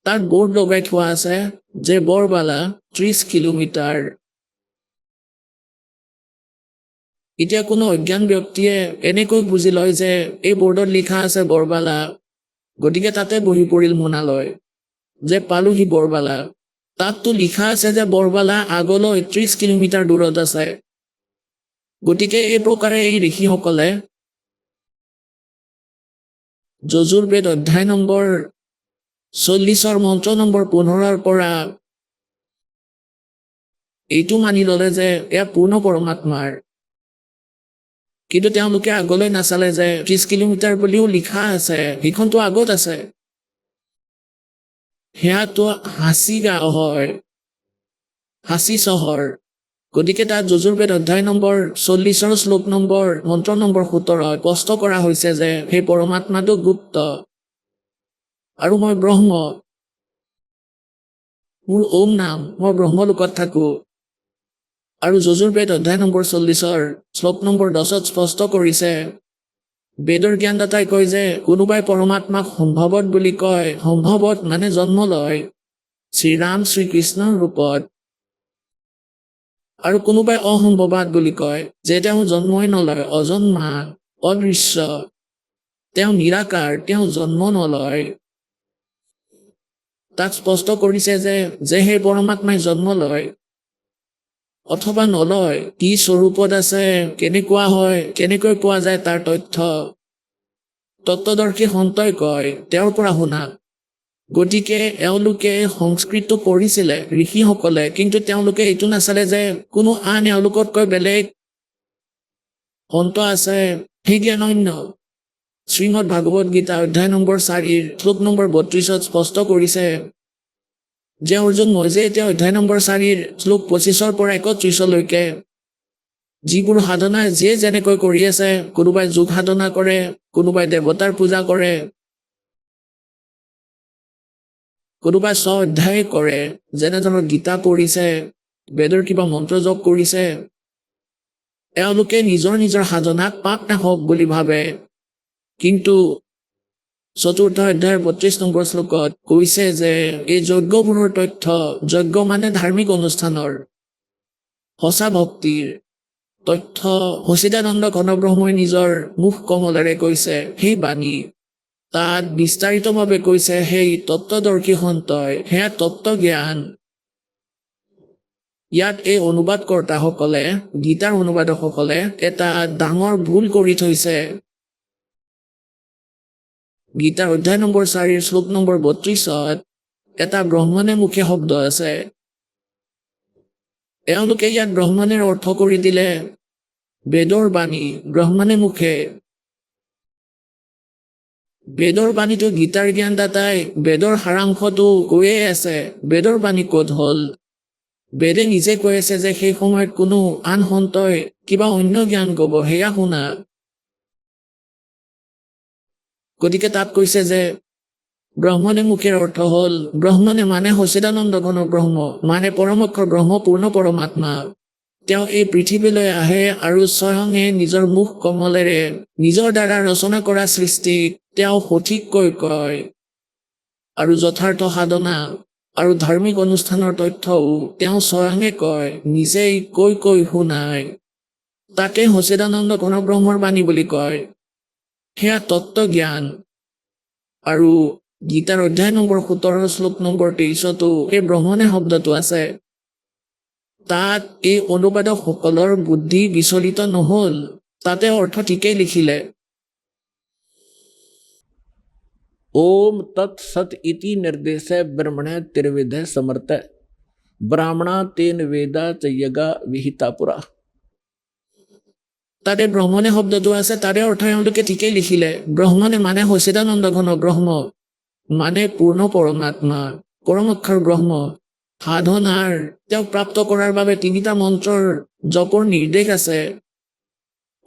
তাত বৰ্ড লগাই থোৱা আছে যে বৰবালা 30 কিলোমিটাৰ। এতিয়া কোনো অজ্ঞান ব্যক্তিয়ে এনেকৈ বুজি লয় যে এই বৰ্ডত লিখা আছে বৰবালা, গতিকে তাতে বহি পৰিল মোনালয় যে পালোহি বৰবালা। তাততো লিখা আছে যে বৰবালা আগলৈ 30 কিলোমিটাৰ দূৰত আছে। গতিকে এই প্ৰকাৰে এই ঋষিসকলে যজুৰ্বেদ অধ্যায় নম্বৰ 40 মন্ত্ৰ নম্বৰ 15 পৰা এইটো মানি ল'লে যে এয়া পূৰ্ণ পৰমাত্মাৰ। কিন্তু তেওঁলোকে আগলৈ নাচালে যে 30 কিলোমিটাৰ বুলিও লিখা আছে, সেইখনতো আগত আছে। সেয়াতো হাঁচি গাঁও হয়, হাঁচি চহৰ। গতিকে তাত যজুৰ্বেদ অধ্যায় নম্বৰ 40 শ্লোক নম্বৰ মন্ত্ৰ নম্বৰ 17 স্পষ্ট কৰা হৈছে যে সেই পৰমাত্মাটো গুপ্ত, আৰু মই ব্ৰহ্ম, মোৰ ওম নাম, মই ব্ৰহ্মলোকত থাকো। আৰু যজুৰ্বেদ অধ্যায় নম্বৰ 40 শ্লোক নম্বৰ 10 স্পষ্ট কৰিছে, বেদৰ জ্ঞানদাতাই কয় যে কোনোবাই পৰমাত্মাক সম্ভৱত বুলি কয়। সম্ভৱত মানে জন্ম লয় শ্ৰীৰাম শ্ৰীকৃষ্ণৰ ৰূপত, আৰু কোনোবাই অসম্ভৱাত বুলি কয় যে তেওঁ জন্মই নলয়, অজন্মা, অদৃশ্য, তেওঁ নিৰাকাৰ, তেওঁ জন্ম নলয়। তাক স্পষ্ট কৰিছে যে সেই পৰমাত্মাই জন্ম লয় অথবা নলয়, কি স্বৰূপত আছে, কেনেকুৱা হয়, কেনেকৈ পোৱা যায় তাৰ তথ্য তত্ত্বদৰ্শী সন্তই কয়, তেওঁৰ পৰা শুনা। গতিকে এওঁলোকে সংস্কৃত পঢ়িছিলে ঋষিসকলে, কিন্তু তেওঁলোকে এইটো নাচালে যে কোনো আন এওঁলোকতকৈ বেলেগ সন্ত আছে। সেই জ্ঞান অন্য শ্ৰীমদ ভাগৱত গীতা অধ্যায় নম্বৰ 4 শ্লোক নম্বৰ 32 স্পষ্ট কৰিছে যে অৰ্জুন, মই যে এতিয়া অধ্যায় নম্বৰ 4 শ্লোক 25 পৰা 31লৈকে যিবোৰ সাধনা যিয়ে যেনেকৈ কৰি আছে, কোনোবাই যোগ সাধনা কৰে, কোনোবাই দেৱতাৰ পূজা কৰে, কোনোবাই অধ্যায় কৰে, যেনেধৰণৰ গীতা পঢ়িছে, বেদৰ কিবা মন্ত্ৰ জপ কৰিছে, এওঁলোকে নিজৰ নিজৰ সাধনাক পাক নাহক বুলি ভাবে। কিন্তু 4ৰ্থ অধ্যায়ৰ 32 নম্বৰ শ্লোকত কৈছে যে এই যজ্ঞবোৰৰ তথ্য, যজ্ঞ মানে ধাৰ্মিক অনুষ্ঠানৰ, সঁচা ভক্তিৰ তথ্য সচিদানন্দ ঘনব্ৰহ্মই নিজৰ মুখ কমলেৰে কৈছে, সেই বাণী তাত বিস্তাৰিতভাৱে কৈছে সেই তত্ত্বদৰ্শী সন্তই, সেয়া তত্ত্ব জ্ঞান। ইয়াত এই অনুবাদকৰ্তাসকলে, গীতাৰ অনুবাদকসকলে এটা ডাঙৰ ভুল কৰি থৈছে। গীতাৰ অধ্যায় নম্বৰ 4 শ্লোক নম্বৰ 32ত এটা ব্ৰহ্মণে মুখে শব্দ আছে। এওঁলোকে ইয়াত ব্ৰহ্মণেৰ অৰ্থ কৰি দিলে বেদৰ বাণী, ব্ৰহ্মণে মুখে। বেদৰ বাণীটো গীতাৰ জ্ঞানদাতাই বেদৰ সাৰাংশটো কৈয়ে আছে, বেদৰ বাণী ক'ত হ'ল? বেদে নিজে কৈ আছে যে সেই সময়ত কোনো আন সন্তই কিবা অন্য জ্ঞান ক'ব, সেয়া শুনা। গতিকে তাত কৈছে যে ব্ৰহ্মণে মুখেৰ অৰ্থ হ'ল, ব্ৰহ্মণে মানে সচিদানন্দ ঘন ব্ৰহ্ম, মানে পৰমক্ষৰ ব্ৰহ্ম, পূৰ্ণ পৰমাত্মা। তেওঁ এই পৃথিৱীলৈ আহে আৰু স্বয়ঙে নিজৰ মুখ কমলেৰে নিজৰ দ্বাৰা ৰচনা কৰা সৃষ্টিক তেওঁ সঠিককৈ কয়, আৰু যথাৰ্থ সাধনা আৰু ধাৰ্মিক অনুষ্ঠানৰ তথ্যও তেওঁ স্বয়ঙে কয়, নিজেই কৈ কৈ শুনায়। তাকে সচিদানন্দ ঘন ব্ৰহ্মৰ বাণী বুলি কয়। সেয়া তত্ত্ব জ্ঞান। আৰু গীতাৰ অধ্যায় নম্বৰ 17 শ্লোক নম্বৰ 23তো এই ব্ৰহ্মণে শব্দটো আছে। তাত এই অনুবাদকসকলৰ বুদ্ধি বিচলিত নহ'ল, তাতে অৰ্থ ঠিকেই লিখিলে। ओम तत्सत इति निर्देशे ब्रह्मणे त्रिविधे समर्थ ब्राह्मणा तेन वेदा च यगा विहिता पुरा। তাতে ব্ৰহ্মণে শব্দটো আছে, তাৰে অৰ্থ এওঁলোকে ঠিকেই লিখিলে। ব্ৰহ্মণে মানে সচিদানন্দ ঘন ব্ৰহ্ম, মানে পূৰ্ণ পৰমাত্মা, পৰমক্ষৰ ব্ৰহ্ম। সাধনাৰ তেওঁক প্ৰাপ্ত কৰাৰ বাবে 3টা মন্ত্ৰৰ জপৰ নিৰ্দেশ আছে।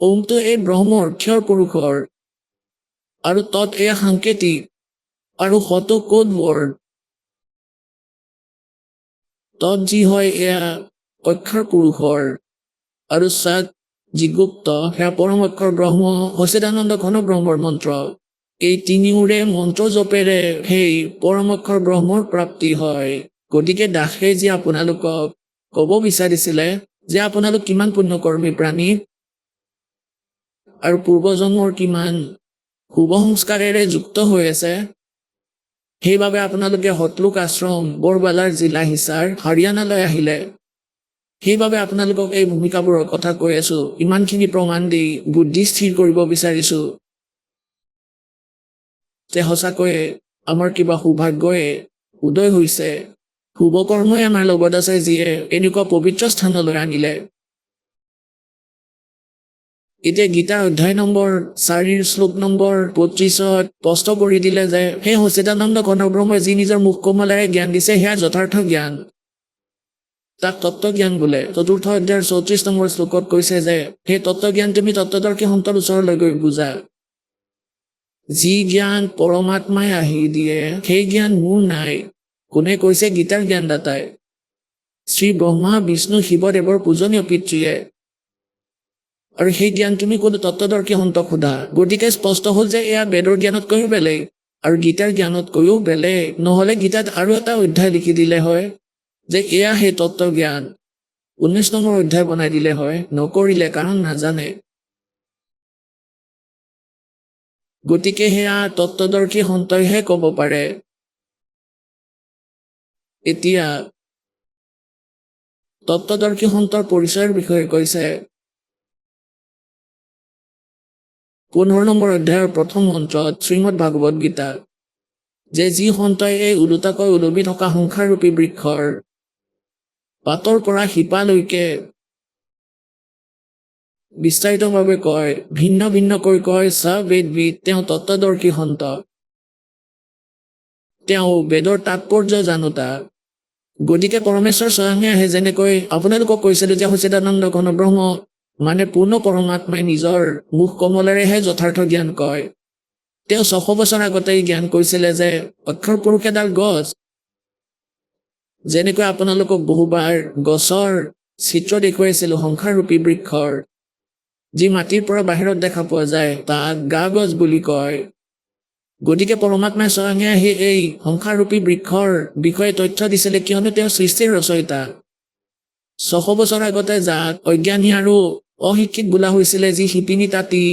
ওমটো এই ব্ৰহ্মৰ ক্ষৰ পুৰুষৰ, আৰু তৎ এয়া সাংকেতিক, আৰু শতো কোড ৱৰ্ড। তৎ যি হয় এয়া অক্ষৰ পুৰুষৰ, আৰু সৎ যি গুপ্ত, সেয়া পৰমক্ষৰ ব্ৰহ্ম, সচিদানন্দ ঘন ব্ৰহ্মৰ মন্ত্ৰ। এই তিনিওৰে মন্ত্ৰ জপেৰে সেই পৰমক্ষৰ ব্ৰহ্মৰ প্ৰাপ্তি হয়। গতিকে দাসে যি আপোনালোকক ক'ব বিচাৰিছিলে যে আপোনালোক কিমান পুণ্যকৰ্মী প্ৰাণী, আৰু পূৰ্বজন্মৰ কিমান শুভ সংস্কাৰেৰে যুক্ত হৈ আছে, সেইবাবে আপোনালোকে হতলোক আশ্ৰম, বৰবালাৰ জিলা হিচাৰ হাৰিয়ানালৈ আহিলে। সেইবাবে আপোনালোকক এই ভূমিকাবোৰৰ কথা কৈ আছো, ইমানখিনি প্ৰমাণ দি বুদ্ধি স্থিৰ কৰিব বিচাৰিছো যে সঁচাকৈয়ে আমাৰ কিবা সৌভাগ্যই উদয় হৈছে, শুভ কৰ্মই আমাৰ লগত আছে, যিয়ে এনেকুৱা পবিত্ৰ স্থানলৈ আনিলে। এতিয়া গীতাৰ অধ্যায় নম্বৰ 4 শ্লোক নম্বৰ 25ত স্পষ্ট কৰি দিলে যে সেই সচিদানন্দ ঘন ব্ৰহ্মই যি নিজৰ মুখ কমলেৰে জ্ঞান দিছে, সেয়া যথাৰ্থ জ্ঞান, তাক তত্ত্ব জ্ঞান বোলে। 4ৰ্থ অধ্যায়ৰ 34 নম্বৰ শ্লোকত কৈছে যে সেই তত্ত্ব জ্ঞান তুমি তত্ত্বদৰ্শী সন্তৰ ওচৰলৈ গৈ বুজা। যি জ্ঞান পৰমাত্মাই আহি দিয়ে, সেই জ্ঞান মোৰ নাই। কোনে কৈছে? গীতাৰ জ্ঞানদাতাই, শ্ৰী ব্ৰহ্মা বিষ্ণু শিৱদেৱৰ পূজনীয় পিতৃয়ে। আৰু সেই জ্ঞান তুমি কোনো তত্ত্বদৰ্শী সন্তক সোধা। গতিকে স্পষ্ট হ'ল যে এয়া বেদৰ জ্ঞানতকৈও বেলেগ, আৰু গীতাৰ জ্ঞানতকৈও বেলেগ। নহ'লে গীতাত আৰু এটা অধ্যায় লিখি দিলে হয় যে এয়া সেই তত্ত্ব জ্ঞান, 19 নম্বৰ অধ্যায় বনাই দিলে হয়। নকৰিলে, কাৰণ নাজানে। গতিকে সেয়া তত্ত্বদৰ্শী সন্তইহে ক'ব পাৰে। এতিয়া তত্ত্বদৰ্শী সন্তৰ পৰিচয়ৰ বিষয়ে কৈছে। 15 নম্বৰ অধ্যায়ৰ প্ৰথম মন্ত্ৰত শ্ৰীমদ ভাগৱত গীতা, যে যি সন্তই এই ওলোটাকৈ ওলমি থকা সংসাৰৰূপী বৃক্ষৰ পাতৰ পৰা শিপালৈকে বিস্তাৰিতভাৱে কয়, ভিন্ন ভিন্নকৈ কয়, বেদবিদ, তেওঁ তত্ত্বদৰ্শী সন্ত, তেওঁ বেদৰ তাৎপৰ্য জানোতা। গতিকে পৰমেশ্বৰ স্বয়ঙে আহে, যেনেকৈ আপোনালোকক কৈছিলো যে সচিদানন্দ ঘন ব্ৰহ্ম মানে পূৰ্ণ পৰমাত্মাই নিজৰ মুখ কমলেৰেহে যথাৰ্থ জ্ঞান কয়। তেওঁ 600 বছৰ আগতে জ্ঞান কৈছিলে যে অক্ষৰ পুৰুষ এডাল গছ, যেনেকৈ আপোনালোকক বহুবাৰ গছৰ চিত্ৰ দেখুৱাইছিলোঁ, সংসাৰৰূপী বৃক্ষৰ, যি মাটিৰ পৰা বাহিৰত দেখা পোৱা যায় তাক গা গছ বুলি কয়। গতিকে পৰমাত্মাই স্বয়ঙে আহি এই সংসাৰৰূপী বৃক্ষৰ বিষয়ে তথ্য দিছিলে, কিয়নো তেওঁ সৃষ্টিৰ ৰচয়িতা। 600 বছৰ আগতে যাক অজ্ঞানী আৰু অশিক্ষিত বোলা হৈছিলে, যি শিপিনী তাঁতী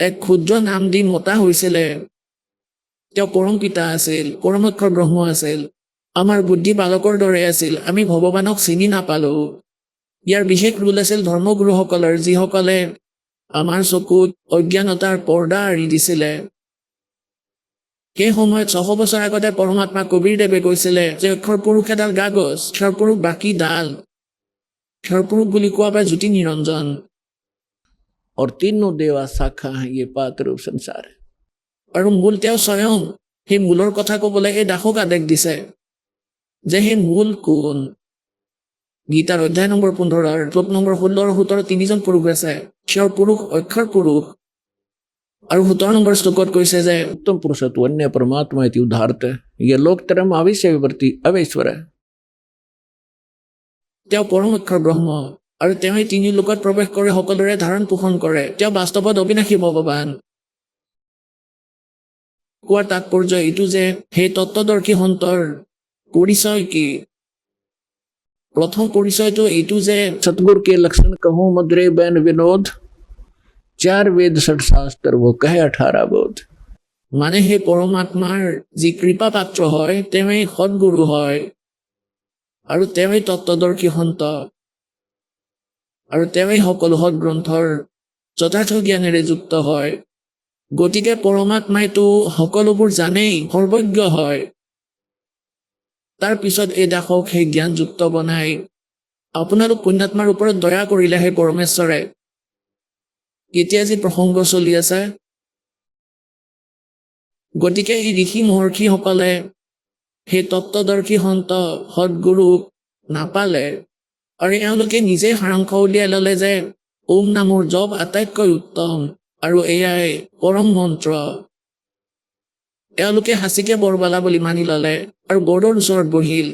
এক ক্ষুদ্ৰ নাম দি মতা হৈছিলে, তেওঁ পৰম পিতা আছিল, পৰমক্ষৰ ব্ৰহ্ম আছিল, আমাৰ বুদ্ধি বালকৰ দৰে আছিল। আমি ভগৱানক চিনি নাপালোঁ। ইয়াৰ বিশেষ ৰোল আছিল ধৰ্মগুৰুসকলৰ, যিসকলে আমাৰ চকুত অজ্ঞানতাৰ পৰ্দা আঁৰি দিছিলে। সেই সময়ত 600 বছৰ আগতে পৰমাত্মা কবীৰদেৱে কৈছিলে যে অক্ষৰ পুৰুষ এডাল গা গছ, ক্ষৰ পুৰুষ বাকী ডাল। ক্ষৰ পুৰুষ বুলি কোৱা বা জ্যোতি নিৰঞ্জন। और तीनों देवा शाखा हैं, ये पात रूप संसार है। আৰু মূল তেওঁ স্বয়ং। সেই মূলৰ কথা ক'বলৈ এই দাসক আদেশ দিছে যে সেই মূল কোন। গীতাৰ অধ্যায় নম্বৰ 15 শ্লোক নম্বৰ 16 আৰু 17 তিনিজন পুৰুষ আছে, ক্ষৰ পুৰুষ, অক্ষৰ পুৰুষ। আৰু 17 নম্বৰ শ্লোকত কৈছে যে उत्तम पुरुषत्व अन्य परमात्मा इति उदाहरते, ये लोकत्रयम अविश्य विवर्ती अवेश्वर है। তেওঁ পৰম অক্ষৰ ব্ৰহ্ম আৰু তেওঁ এই তিনি লোকত প্ৰৱেশ কৰি সকলোৰে ধাৰণ পোষণ কৰে। তেওঁ বাস্তৱত অবিনাশী ভগৱান। কোৱাৰ তাৎপৰ্য এইটো যে সেই তত্ত্বদৰ্শী সন্তৰ পৰিচয় কি? প্ৰথম পৰিচয়টো এইটো যে सतगुरु के लक्षण कहूँ मधुरे बैन विनोद, 4 वेद 6 शास्त्र वो कहे 18 बोध। মানে সেই পৰমাত্মাৰ যি কৃপা পাত্ৰ হয়, তেওঁৱেই সৎগুৰু হয় আৰু তেওঁৱেই তত্ত্বদৰ্শী সন্ত আৰু তেওঁৱেই সকলো সৎগ্ৰন্থৰ যথাৰ্থ জ্ঞানেৰে যুক্ত হয়। গতিকে পৰমাত্মাইতো সকলোবোৰ জানেই, সৰ্বজ্ঞ হয়। তাৰ পিছত এই দাসক সেই জ্ঞানযুক্ত বনাই আপোনালোক পুণ্যাত্মাৰ ওপৰত দয়া কৰিলে সেই পৰমেশ্বৰে। কেতিয়া যি প্ৰসংগ চলি আছে, গতিকে এই ঋষি মহৰ্ষিসকলে সেই তত্ত্বদৰ্শী সন্ত সৎগুৰুক নাপালে আৰু এওঁলোকে নিজেই সাৰাংশ উলিয়াই ল'লে যে ওম নামৰ জপ আটাইতকৈ উত্তম আৰু এয়াই পৰম মন্ত্ৰ। এওঁলোকে হাঁচিকে বৰবালা বুলি মানি ল'লে আৰু বৰ্ডৰ ওচৰত বহিল।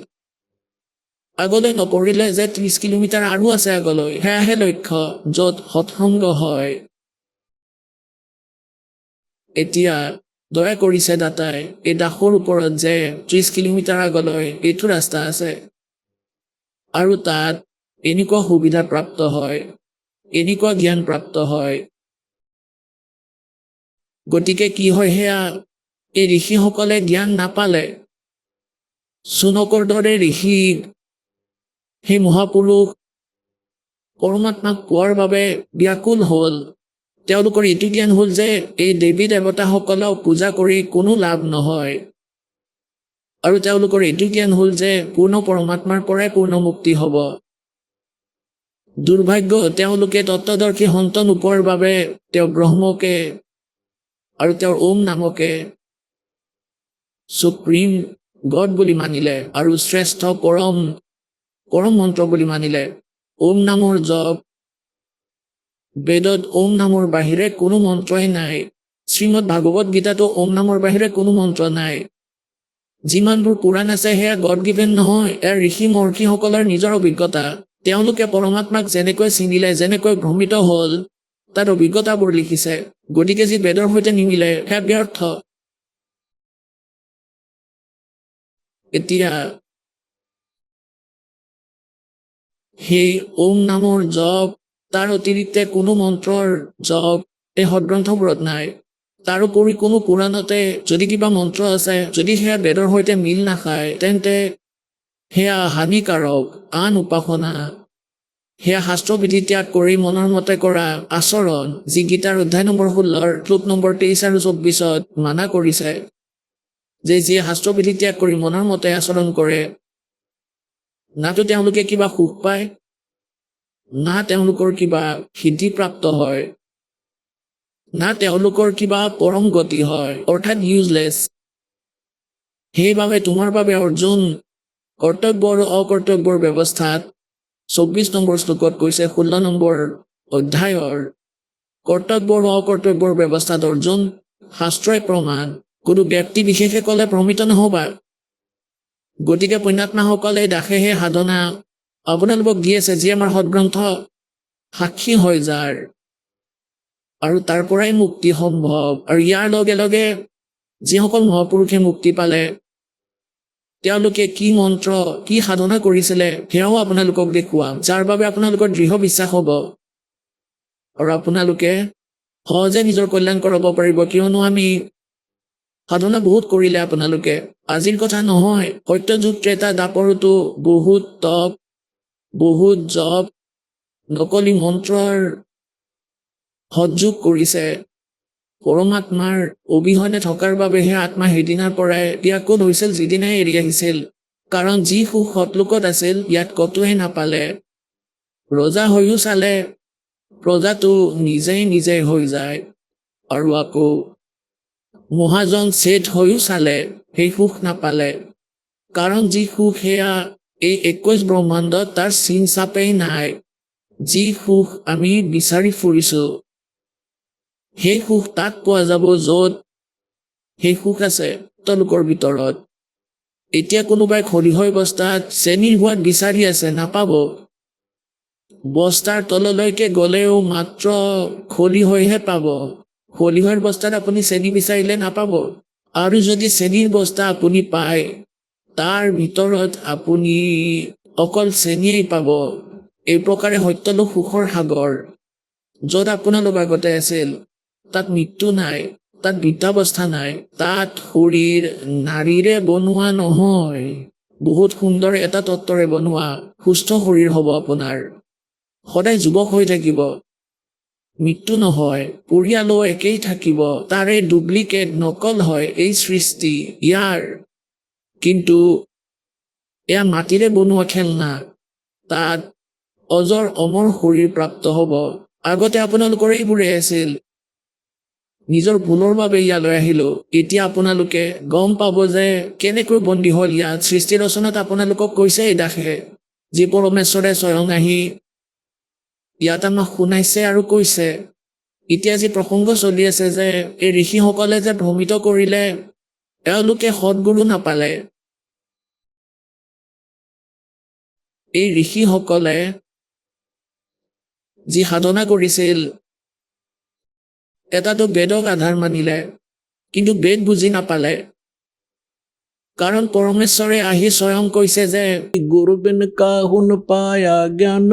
আগলৈ নপৰিলে যে 30 কিলোমিটাৰ আৰু আছে আগলৈ, সেয়াহে লক্ষ্য, য'ত সৎসংগ হয়। এতিয়া দয়া কৰিছে দাতাই এই দাসৰ ওপৰত যে 30 কিলোমিটাৰ আগলৈ এইটো ৰাস্তা আছে আৰু তাত এনেকুৱা সুবিধা প্ৰাপ্ত হয়, এনেকুৱা জ্ঞান প্ৰাপ্ত হয়। গতিকে কি হয়, সেয়া এই ঋষিসকলে জ্ঞান নাপালে। চুনকৰ দৰে ঋষি সেই মহাপুৰুষ পৰমাত্মাক পোৱাৰ বাবে ব্যাকুল হ'ল। তেওঁলোকৰ এইটো জ্ঞান হ'ল যে এই দেৱী দেৱতাসকলক পূজা কৰি কোনো লাভ নহয়। আৰু তেওঁলোকৰ এইটো জ্ঞান হ'ল যে পূৰ্ণ পৰমাত্মাৰ পৰাই পূৰ্ণ মুক্তি হ'ব। দুৰ্ভাগ্য, তেওঁলোকে তত্ত্বদৰ্শী সন্ত নোপোৱাৰ বাবে তেওঁ ব্ৰহ্মকে আৰু তেওঁৰ ওম নামকে সুপ্ৰিম গড বুলি মানিলে আৰু শ্ৰেষ্ঠ পৰম মন্ত্ৰ বুলি মানিলে। ওম নামৰ জপ, বেদত ওম নামৰ বাহিৰে কোনো মন্ত্ৰই নাই। শ্ৰীমদ ভাগৱত গীতাতো ওম নামৰ বাহিৰে কোনো মন্ত্ৰ নাই। যিমানবোৰ পুৰাণ আছে সেয়া গড গিভেন নহয়, এয়া ঋষি মহৰ্ষিসকলৰ নিজৰ অভিজ্ঞতা। তেওঁলোকে পৰমাত্মাক যেনেকৈ চিনিলে, যেনেকৈ ভ্ৰমিত হ'ল, তাত অভিজ্ঞতাবোৰ লিখিছে। গতিকে যি বেদৰ সৈতে নিমিলে সেয়া ব্যৰ্থ। এতিয়া সেই ওম নামৰ জপ, তাৰ অতিৰিক্তে কোনো মন্ত্ৰৰ জপ এই সদগ্ৰন্থবোৰত নাই। তাৰোপৰি কোনো পুৰাণতে যদি কিবা মন্ত্ৰ আছে, যদি সেয়া বেদৰ সৈতে মিল নাখায়, তেন্তে সেয়া হানিকাৰক। আন উপাসনা, সেয়া শাস্ত্ৰবিধি ত্যাগ কৰি মনৰ মতে কৰা আচৰণ, যি গীতাৰ অধ্যায় নম্বৰ 16 শ্লোক নম্বৰ 23 আৰু 24 মানা কৰিছে যে যিয়ে শাস্ত্ৰবিধি ত্যাগ কৰি মনৰ মতে আচৰণ কৰে, নাতো তেওঁলোকে কিবা সুখ পায়, না তেওঁলোকৰ কিবা সিদ্ধিপ্ৰাপ্ত হয়, না তেওঁলোকৰ কিবা পৰম গতি হয়, অৰ্থাৎ ইউজলেছ। সেইবাবে তোমাৰ বাবে অৰ্জুন কৰ্তব্য আৰু অকৰ্তব্যৰ ব্যৱস্থাত 24 নম্বৰ শ্লোকত কৈছে, 16 নম্বৰ অধ্যায়ৰ কৰ্তব্য আৰু অকৰ্তব্যৰ ব্যৱস্থাত অৰ্জুন শাস্ত্ৰই প্ৰমাণ। কোনো ব্যক্তি বিশেষে ক'লে ভ্ৰমিত নহবা। গতিকে পুণ্যাত্মাসকলে দাসে সেই সাধনা আপোনালোকক দি আছে, যি আমাৰ সদগ্ৰন্থ সাক্ষী হৈ যাৰ, আৰু তাৰ পৰাই মুক্তি সম্ভৱ। আৰু ইয়াৰ লগে লগে যিসকল মহাপুৰুষে মুক্তি পালে, তেওঁলোকে কি মন্ত্ৰ কি সাধনা কৰিছিলে সেয়াও আপোনালোকক দেখুৱাম, যাৰ বাবে আপোনালোকৰ দৃঢ় বিশ্বাস হ'ব আৰু আপোনালোকে সহজে নিজৰ কল্যাণ কৰাব পাৰিব। কিয়নো আমি সাধনা বহুত কৰিলে আপোনালোকে, আজিৰ কথা নহয়, সত্যযুগ ত্ৰেতা দাপৰতো বহুত তপ, বহুত জপ, নকলি মন্ত্ৰৰ সৎযোগ কৰিছে। পৰমাত্মাৰ অবিহনে থকাৰ বাবেহে আত্মা সেইদিনাৰ পৰাই ব্যাকুল হৈছিল, যিদিনাই এৰি আহিছিল। কাৰণ যি সুখ সৎলোকত আছিল ইয়াত কতোৱে নাপালে। ৰজা হৈও চালে, প্ৰজাটো নিজেই হৈ যায়, আৰু আকৌ মহাজন শেঠ হৈও চালে, সেই সুখ নাপালে। কাৰণ যি সুখ সেয়া এই 21 ব্ৰহ্মাণ্ডত তাৰ চিন চাপেই নাই। যি সুখ আমি বিচাৰি ফুৰিছো সেই সুখ তাত পোৱা যাব য'ত সেই সুখ আছে তেওঁলোকৰ ভিতৰত। এতিয়া কোনোবাই খলিহৈ বস্তাত চেনীৰ সোৱাদ বিচাৰি আছে, নাপাব। বস্তাৰ তললৈকে গ'লেও মাত্ৰ খলিহৈহে পাব। খলিহৈৰ বস্তাত আপুনি চেনী বিচাৰিলে নাপাব। আৰু যদি চেনীৰ বস্তা আপুনি পায়, তাৰ ভিতৰত আপুনি অকল চেনীয়েই পাব। এই প্ৰকাৰে সত্যলোক সুখৰ সাগৰ। য'ত আপোনালোক আগতে আছিল তাত মৃত্যু নাই, তাত বৃদ্ধাৱস্থা নাই, তাত শৰীৰ নাৰীৰে বনোৱা নহয়, বহুত সুন্দৰ এটা তত্ত্বৰে বনোৱা সুস্থ শৰীৰ হ'ব আপোনাৰ। সদায় যুৱক হৈ থাকিব, মৃত্যু নহয়, পৰিয়ালো একেই থাকিব। তাৰে ডুপ্লিকেট নকল হয় এই সৃষ্টি ইয়াৰ, কিন্তু এয়া মাটিৰে বনোৱা খেলনা। তাত অজৰ অমৰ শৰীৰ প্ৰাপ্ত হ'ব। আগতে আপোনালোকৰ এইবোৰে আছিল, নিজৰ ভুলৰ বাবে ইয়ালৈ আহিলো। এতিয়া আপোনালোকে গম পাব যে কেনেকৈ বন্দী হ'ল ইয়াত। সৃষ্টি ৰচনাত আপোনালোকক কৈছে এই দাসে, যি পৰমেশ্বৰে স্বয়ং আহি ইয়াত আমাক শুনাইছে আৰু কৈছে। এতিয়া যি প্ৰসংগ চলি আছে যে এই ঋষিসকলে যে ভ্ৰমিত কৰিলে, এওঁলোকে সৎগুৰু নাপালে। এই ঋষিসকলে যি সাধনা কৰিছিল, এটাতো বেদক আধাৰ মানিলে, কিন্তু বেদ বুজি নাপালে। কাৰণ পৰমেশ্বৰে আহি স্বয়ং কৈছে যে गुरु बिन काहू न पाया ज्ञान,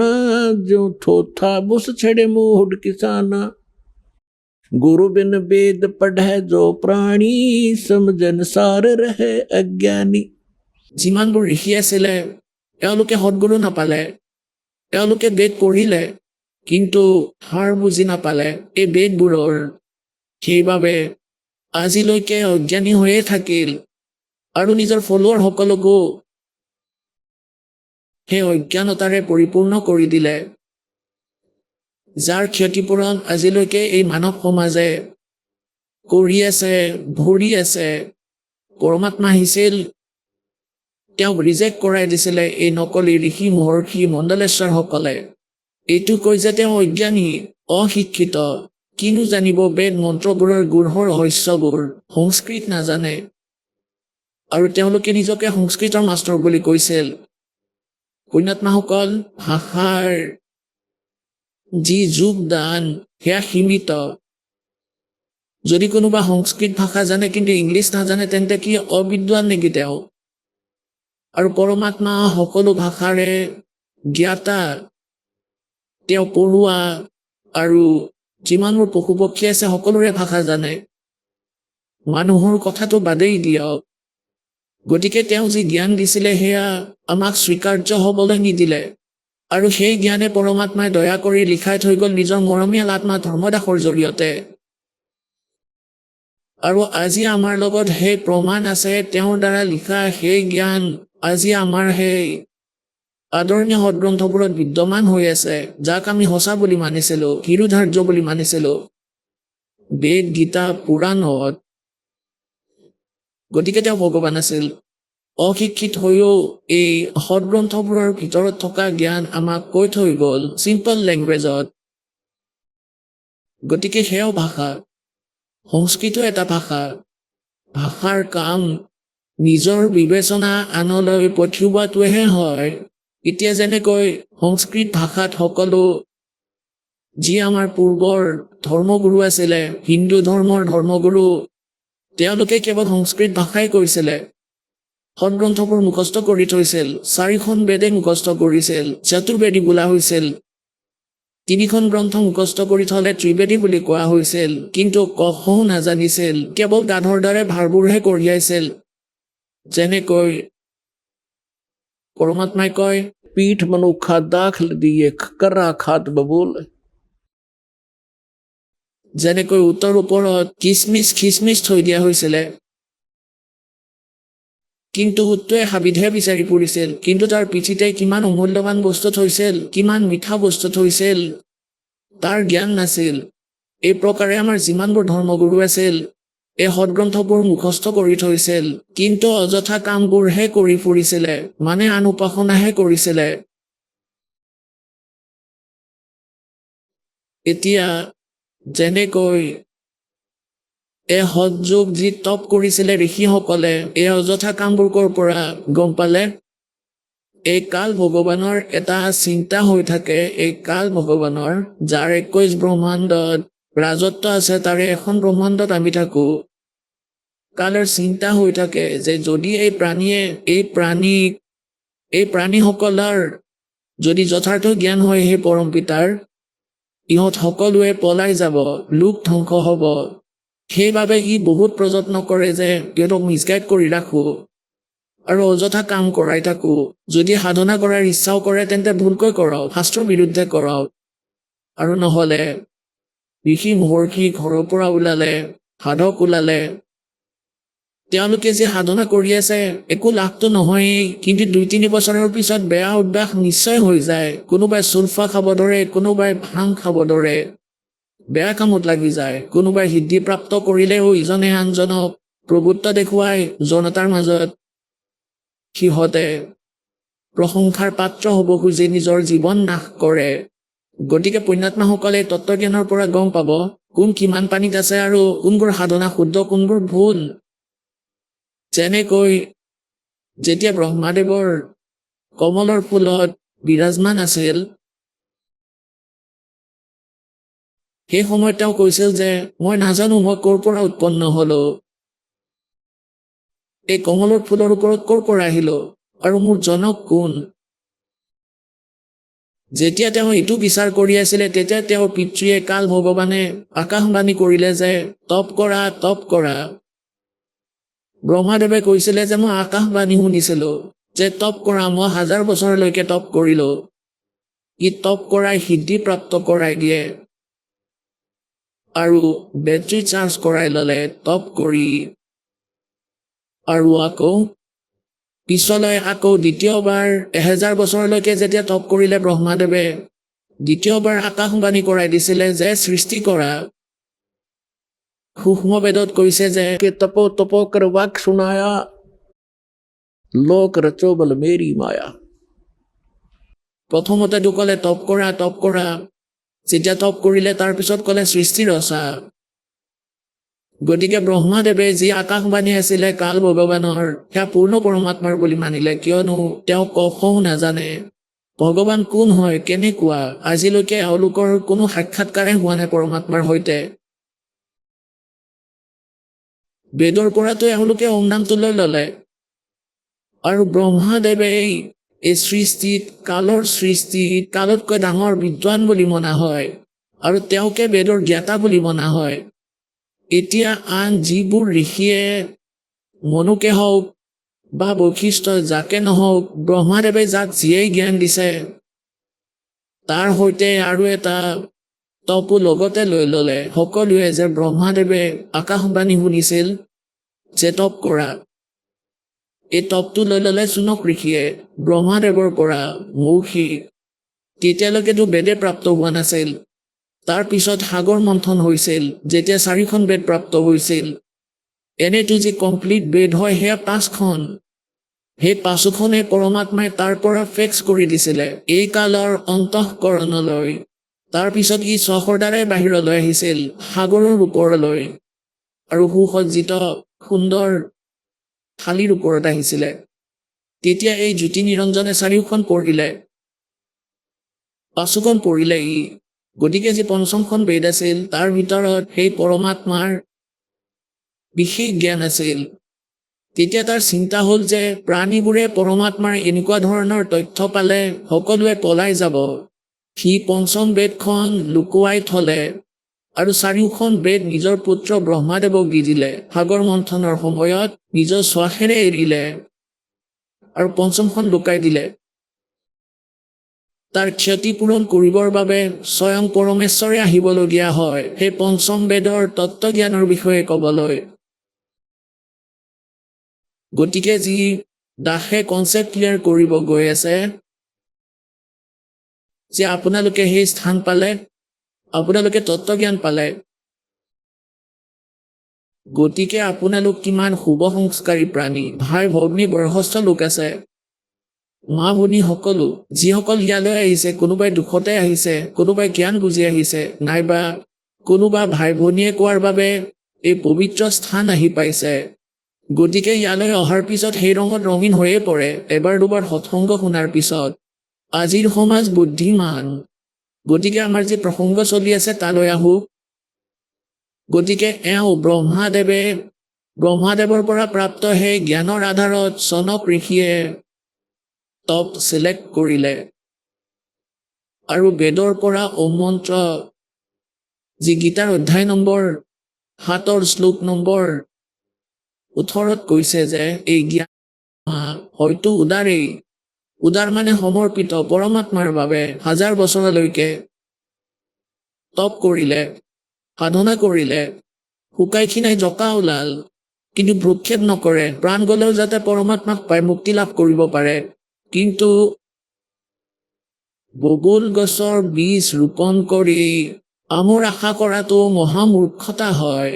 जो थोथा बुस छड़े मोहड किसाना। गुरु बिन वेद पढ़े जो प्राणी, समझन सार रहे अज्ञानी। যিমানবোৰ ঋষি আছিলে এওঁলোকে সৎগুৰু নাপালে। এওঁলোকে বেদ পঢ়িলে, কিন্তু সাৰ বুজি নাপালে এই বেদবোৰৰ। সেইবাবে আজিলৈকে অজ্ঞানী হৈয়ে থাকিল, আৰু নিজৰ ফলোৱাৰসকলকো সেই অজ্ঞানতাৰে পৰিপূৰ্ণ কৰি দিলে, যাৰ ক্ষতিপূৰণ আজিলৈকে এই মানৱ সমাজে কৰি আছে, ভৰি আছে। পৰমাত্মা আহিছিল, তেওঁক ৰিজেক্ট কৰাই দিছিলে এই নকলি ঋষি মহৰ্ষি মণ্ডলেশ্বৰসকলে। এইটো কৈ যে তেওঁ অজ্ঞানী, অশিক্ষিত, কিনো জানিব বেদ মন্ত্ৰবোৰৰ গূঢ় ৰহস্যবোৰ, সংস্কৃত নাজানে। আৰু তেওঁলোকে নিজকে সংস্কৃতৰ মাষ্টৰ বুলি কৈছিল। পুণ্যাত্মাসকল, ভাষাৰ যি যোগদান সেয়া সীমিত। যদি কোনোবা সংস্কৃত ভাষা জানে কিন্তু ইংলিছ নাজানে, তেন্তে কি অবিদ্বান নেকি তেওঁ? আৰু পৰমাত্মা সকলো ভাষাৰে জ্ঞাতা, তেওঁ পঢ়ুৱা, আৰু যিমানবোৰ পশু পক্ষী আছে সকলোৰে ভাষা জানে। মানুহৰ কথাটো বাদেই দিয়ক। গতিকে তেওঁ যি জ্ঞান দিছিলে সেয়া আমাক স্বীকাৰ্য হ'বলৈ নিদিলে, আৰু সেই জ্ঞানে পৰমাত্মাই দয়া কৰি লিখাই থৈ গ'ল নিজৰ মৰমীয়াল আত্মা ধৰ্মদাসৰ জৰিয়তে। আৰু আজি আমাৰ লগত সেই প্ৰমাণ আছে, তেওঁৰ দ্বাৰা লিখা সেই জ্ঞান আজি আমাৰ সেই আদৰণীয় সদগ্ৰন্থবোৰত বিদ্যমান হৈ আছে, যাক আমি সঁচা বুলি মানিছিলো, শিৰোধাৰ্য বুলি মানিছিলো বেদ, গীতা, পুৰাণত। গতিকে তেওঁ ভগৱান আছিল। অশিক্ষিত হৈও এই সদগ্ৰন্থবোৰৰ ভিতৰত থকা জ্ঞান আমাক কৈ থৈ গ'ল চিম্পল লেংগুৱেজত। গতিকে সেয়াও ভাষা। সংস্কৃতো এটা ভাষা। ভাষাৰ কাম নিজৰ বিবেচনা আনলৈ পঠিওৱাটোহে হয়। এতিয়া যেনেকৈ সংস্কৃত ভাষাত সকলো যি আমাৰ পূৰ্বৰ ধৰ্মগুৰু আছিলে, হিন্দু ধৰ্মৰ ধৰ্মগুৰু, তেওঁলোকে কেৱল সংস্কৃত ভাষাই কৈছিলে। সদগ্ৰন্থবোৰ মুখস্থ কৰি থৈছিল, 4খন বেদে মুখস্থ কৰিছিল, চতুৰ্বেদী বোলা হৈছিল। 3খন গ্ৰন্থ মুখস্থ কৰি থলে ত্ৰিবেদী বুলি কোৱা হৈছিল, কিন্তু কখও নাজানিছিল, কেৱল গাধৰ দৰে ভাৰবোৰহে কঢ়িয়াইছিল। যেনেকৈ পৰমাত্মাই কয়, पीठ मनुखा दाखल दिए करा खात बबूल। যেনেকৈ উত্তৰ ওপৰত খিচমিচ থৈ দিয়া হৈছিলে, কিন্তু উত্তৰে হাবিধে বিচাৰি ফুৰিছিল, কিন্তু তাৰ পিঠিতে কিমান অমূল্যৱান বস্তু থৈছিল, কিমান মিঠা বস্তু থৈছিল, তাৰ জ্ঞান নাছিল। এই প্ৰকাৰে আমাৰ যিমানবোৰ ধৰ্মগুৰু আছিল, এই সদগ্ৰন্থবোৰ মুখস্থ কৰি থৈছিল, কিন্তু অযথা কামবোৰহে কৰি ফুৰিছিলে, মানে আন উপাসনাহে কৰিছিলে। এতিয়া যেনেকৈ এই সৎযোগ যি তপ কৰিছিলে ঋষিসকলে, এই অযথা কামবোৰ ক'ৰ পৰা গম পালে? এই কাল ভগৱানৰ এটা চিন্তা হৈ থাকে, এই কাল ভগৱানৰ যাৰ 21 ব্ৰহ্মাণ্ডত ৰাজত্ব আছে, তাৰে এখন ব্ৰহ্মাণ্ডত আমি থাকো। কালৰ চিন্তা হৈ থাকে যে যদি এই প্ৰাণীয়ে এই প্ৰাণীসকলৰ যদি যথাৰ্থ জ্ঞান হয় সেই পৰম পিতাৰ, ইহঁত সকলোৱে পলাই যাব, লোক ধ্বংস হ'ব। সেইবাবে ই বহুত প্ৰযত্ন কৰে যে সিহঁতক মিছগাইড কৰি ৰাখো আৰু অযথা কাম কৰাই থাকো। যদি সাধনা কৰাৰ ইচ্ছাও কৰে তেন্তে ভুলকৈ কৰাওক, শাস্ত্ৰৰ বিৰুদ্ধে কৰাওক। আৰু নহ'লে ঋষি মহৰ্ষি ঘৰৰ পৰা ওলালে, সাধক ওলালে, তেওঁলোকে যে সাধনা কৰি আছে একো লাভটো নহয়েই, কিন্তু 2-3 বছৰৰ পিছত বেয়া অভ্যাস নিশ্চয় হৈ যায়। কোনোবাই চুলফা খাব ধৰে, কোনোবাই ভাং খাব ধৰে, বেয়া কামত লাগি যায়। কোনোবাই সিদ্ধি প্ৰাপ্ত কৰিলেও ইজনে আনজনক প্ৰভুত্ব দেখুৱাই জনতাৰ মাজত সিহঁতে প্ৰশংসাৰ পাত্ৰ হ'ব খুজি নিজৰ জীৱন নাশ কৰে। গতিকে পুণ্যাত্মাসকলে তত্ত্বজ্ঞানৰ পৰা গম পাব কোন কিমান পানীত আছে আৰু কোনবোৰ সাধনা শুদ্ধ, কোনবোৰ ভুল। যেনেকৈ যেতিয়া ব্ৰহ্মাদেৱৰ কমলৰ ফুলত বিৰাজমান আছিল, সেই সময়ত তেওঁ কৈছিল যে মই নাজানো মই ক'ৰ পৰা উৎপন্ন হলো, এই কমলৰ ফুলৰ ওপৰত ক'ৰ পৰা আহিলো আৰু মোৰ জনক কোন। যেতিয়া তেওঁ এইটো বিচাৰ কৰি আছিলে, তেতিয়া তেওঁৰ পিতৃয়ে কাল ভগৱানে আকাশবাণী কৰিলে যে তপ কৰা, তপ কৰা। ব্ৰহ্মাদেৱে কৈছিলে যে মই আকাশবাণী শুনিছিলো যে তপ কৰা, মই 1000 বছৰলৈকে তপ কৰিলো। ই তপ কৰাই সিদ্ধি প্ৰাপ্ত কৰাই দিয়ে আৰু বেটাৰী চাৰ্জ কৰাই ল'লে তপ কৰি, আৰু আকৌ পিছলৈ আকৌ দ্বিতীয়বাৰ 1000 বছৰলৈকে যেতিয়া তপ কৰিলে ব্ৰহ্মাদেৱে, দ্বিতীয়বাৰ আকাশবাণী কৰাই দিছিলে যে সৃষ্টি কৰা। সূক্ষ্ম বেদত কৈছে যে के तपो तपो कर वाक सुनाया, लोक रचो बल मेरी माया। প্ৰথমতে ক'লে তপ কৰা, তপ কৰা। যেতিয়া তপ কৰিলে তাৰপিছত ক'লে সৃষ্টি ৰচা। গতিকে ব্ৰহ্মাদেৱে যি আকাশবাণী আছিলে কাল ভগৱানৰ, সেয়া পূৰ্ণ পৰমাত্মাৰ বুলি মানিলে, কিয়নো তেওঁ কখও নাজানে ভগৱান কোন হয়, কেনেকুৱা। আজিলৈকে এওঁলোকৰ কোনো সাক্ষাৎকাৰে হোৱা নাই পৰমাত্মাৰ সৈতে। বেদৰ পৰাতো এওঁলোকে ওম নামটো লৈ ল'লে, আৰু ব্ৰহ্মাদেৱে এই সৃষ্টিত, কালতকৈ ডাঙৰ বিদ্বান বুলি মনা হয়, আৰু তেওঁকে বেদৰ জ্ঞাতা বুলি মনা হয়। এতিয়া আন যিবোৰ ঋষিয়ে, মনুকে হওক বা বৈশিষ্ট্য যাকে নহওক, ব্ৰহ্মাদেৱে যাক যিয়েই জ্ঞান দিছে, তাৰ সৈতে আৰু এটা তপো লগতে লৈ ল'লে সকলোৱে, যে ব্ৰহ্মাদেৱে আকাশবাণী শুনিছিল যে তপ কৰা। এই তপটো লৈ ল'লে চুনক ঋষিয়ে ব্ৰহ্মাদেৱৰ পৰা মৌখিক। তেতিয়ালৈকেতো বেদে প্ৰাপ্ত হোৱা নাছিল। তাৰ পিছত সাগৰ মন্থন হৈছিল, যেতিয়া 4খন বেদ প্ৰাপ্ত হৈছিল। এনেতো যি কমপ্লিট বেদ হয় সেয়া 5খন। সেই 5খনে পৰমাত্মাই তাৰ পৰা ফেক্স কৰি দিছিলে এই কালৰ অন্তঃকৰণলৈ। তাৰ পিছত ই চখৰ দ্বাৰাই বাহিৰলৈ আহিছিল সাগৰৰ ওপৰলৈ, আৰু সুসজ্জিত সুন্দৰ থালিৰ ওপৰত আহিছিলে। তেতিয়া এই জ্যোতি নিৰঞ্জনে চাৰিওখন পঢ়িলে, পাঁচোখন পঢ়িলে ই। গতিকে যি পঞ্চমখন বেদ আছিল তাৰ ভিতৰত সেই পৰমাত্মাৰ বিশেষ জ্ঞান আছিল। তেতিয়া তাৰ চিন্তা হ'ল যে প্ৰাণীবোৰে পৰমাত্মাৰ এনেকুৱা ধৰণৰ তথ্য পালে সকলোৱে পলাই যাব। সি পঞ্চম বেদখন লুকুৱাই থলে আৰু চাৰিওখন বেদ নিজৰ পুত্ৰ ব্ৰহ্মাদেৱক দি দিলে। সাগৰ মন্থনৰ সময়ত নিজৰ শ্বাসেৰে এৰিলে আৰু পঞ্চমখন লুকাই দিলে। তাৰ ক্ষতিপূৰণ কৰিবৰ বাবে স্বয়ং পৰমেশ্বৰে আহিবলগীয়া হয় সেই পঞ্চম বেদৰ তত্ত্বজ্ঞানৰ বিষয়ে ক'বলৈ। গতিকে যি দাসে কনচেপ্ট ক্লিয়াৰ কৰিব গৈ আছে যে আপোনালোকে সেই স্থান পালে, আপোনালোকে তত্ত্বজ্ঞান পালে, গতিকে আপোনালোক কিমান শুভ সংস্কাৰী প্ৰাণী। ভাই ভগ্নী বয়সস্থ লোক আছে, মা ভনী সকলো, যিসকল ইয়ালৈ আহিছে, কোনোবাই দুখতে আহিছে, কোনোবাই জ্ঞান বুজি আহিছে, নাইবা কোনোবা ভাই ভনীয়ে কোৱাৰ বাবে এই পবিত্ৰ স্থান আহি পাইছে। গতিকে ইয়ালৈ অহাৰ পিছত সেই ৰঙত ৰঙীন হৈয়ে পৰে এবাৰ দুবাৰ সৎসংগ শুনাৰ পিছত। আজিৰ সমাজ বুদ্ধিমান, গতিকে আমাৰ যি প্ৰসংগ চলি আছে তালৈ আহোঁ। গতিকে এওঁ ব্ৰহ্মাদেৱৰ পৰা প্ৰাপ্ত সেই জ্ঞানৰ আধাৰত চনক ঋষিয়ে টপ চিলেক্ট কৰিলে আৰু বেদৰ পৰা ওম মন্ত্ৰ যি গীতাৰ অধ্যায় নম্বৰ 7 শ্লোক নম্বৰ 18 কৈছে যে এই জ্ঞান হয়তো উদাৰ মানে সমৰ্পিত পৰমাত্মাৰ বাবে হাজাৰ বছৰলৈকে তপ কৰিলে, সাধনা কৰিলে, শুকাই খিনাই জকা ওলাল, কিন্তু ভ্ৰক্ষেপ নকৰে, প্ৰাণ গলেও যাতে পৰমাত্মাক পাই মুক্তি লাভ কৰিব পাৰে। কিন্তু বগুল গছৰ বীজ ৰোপণ কৰি আমৰ আশা কৰাটো মহামূৰ্খতা হয়।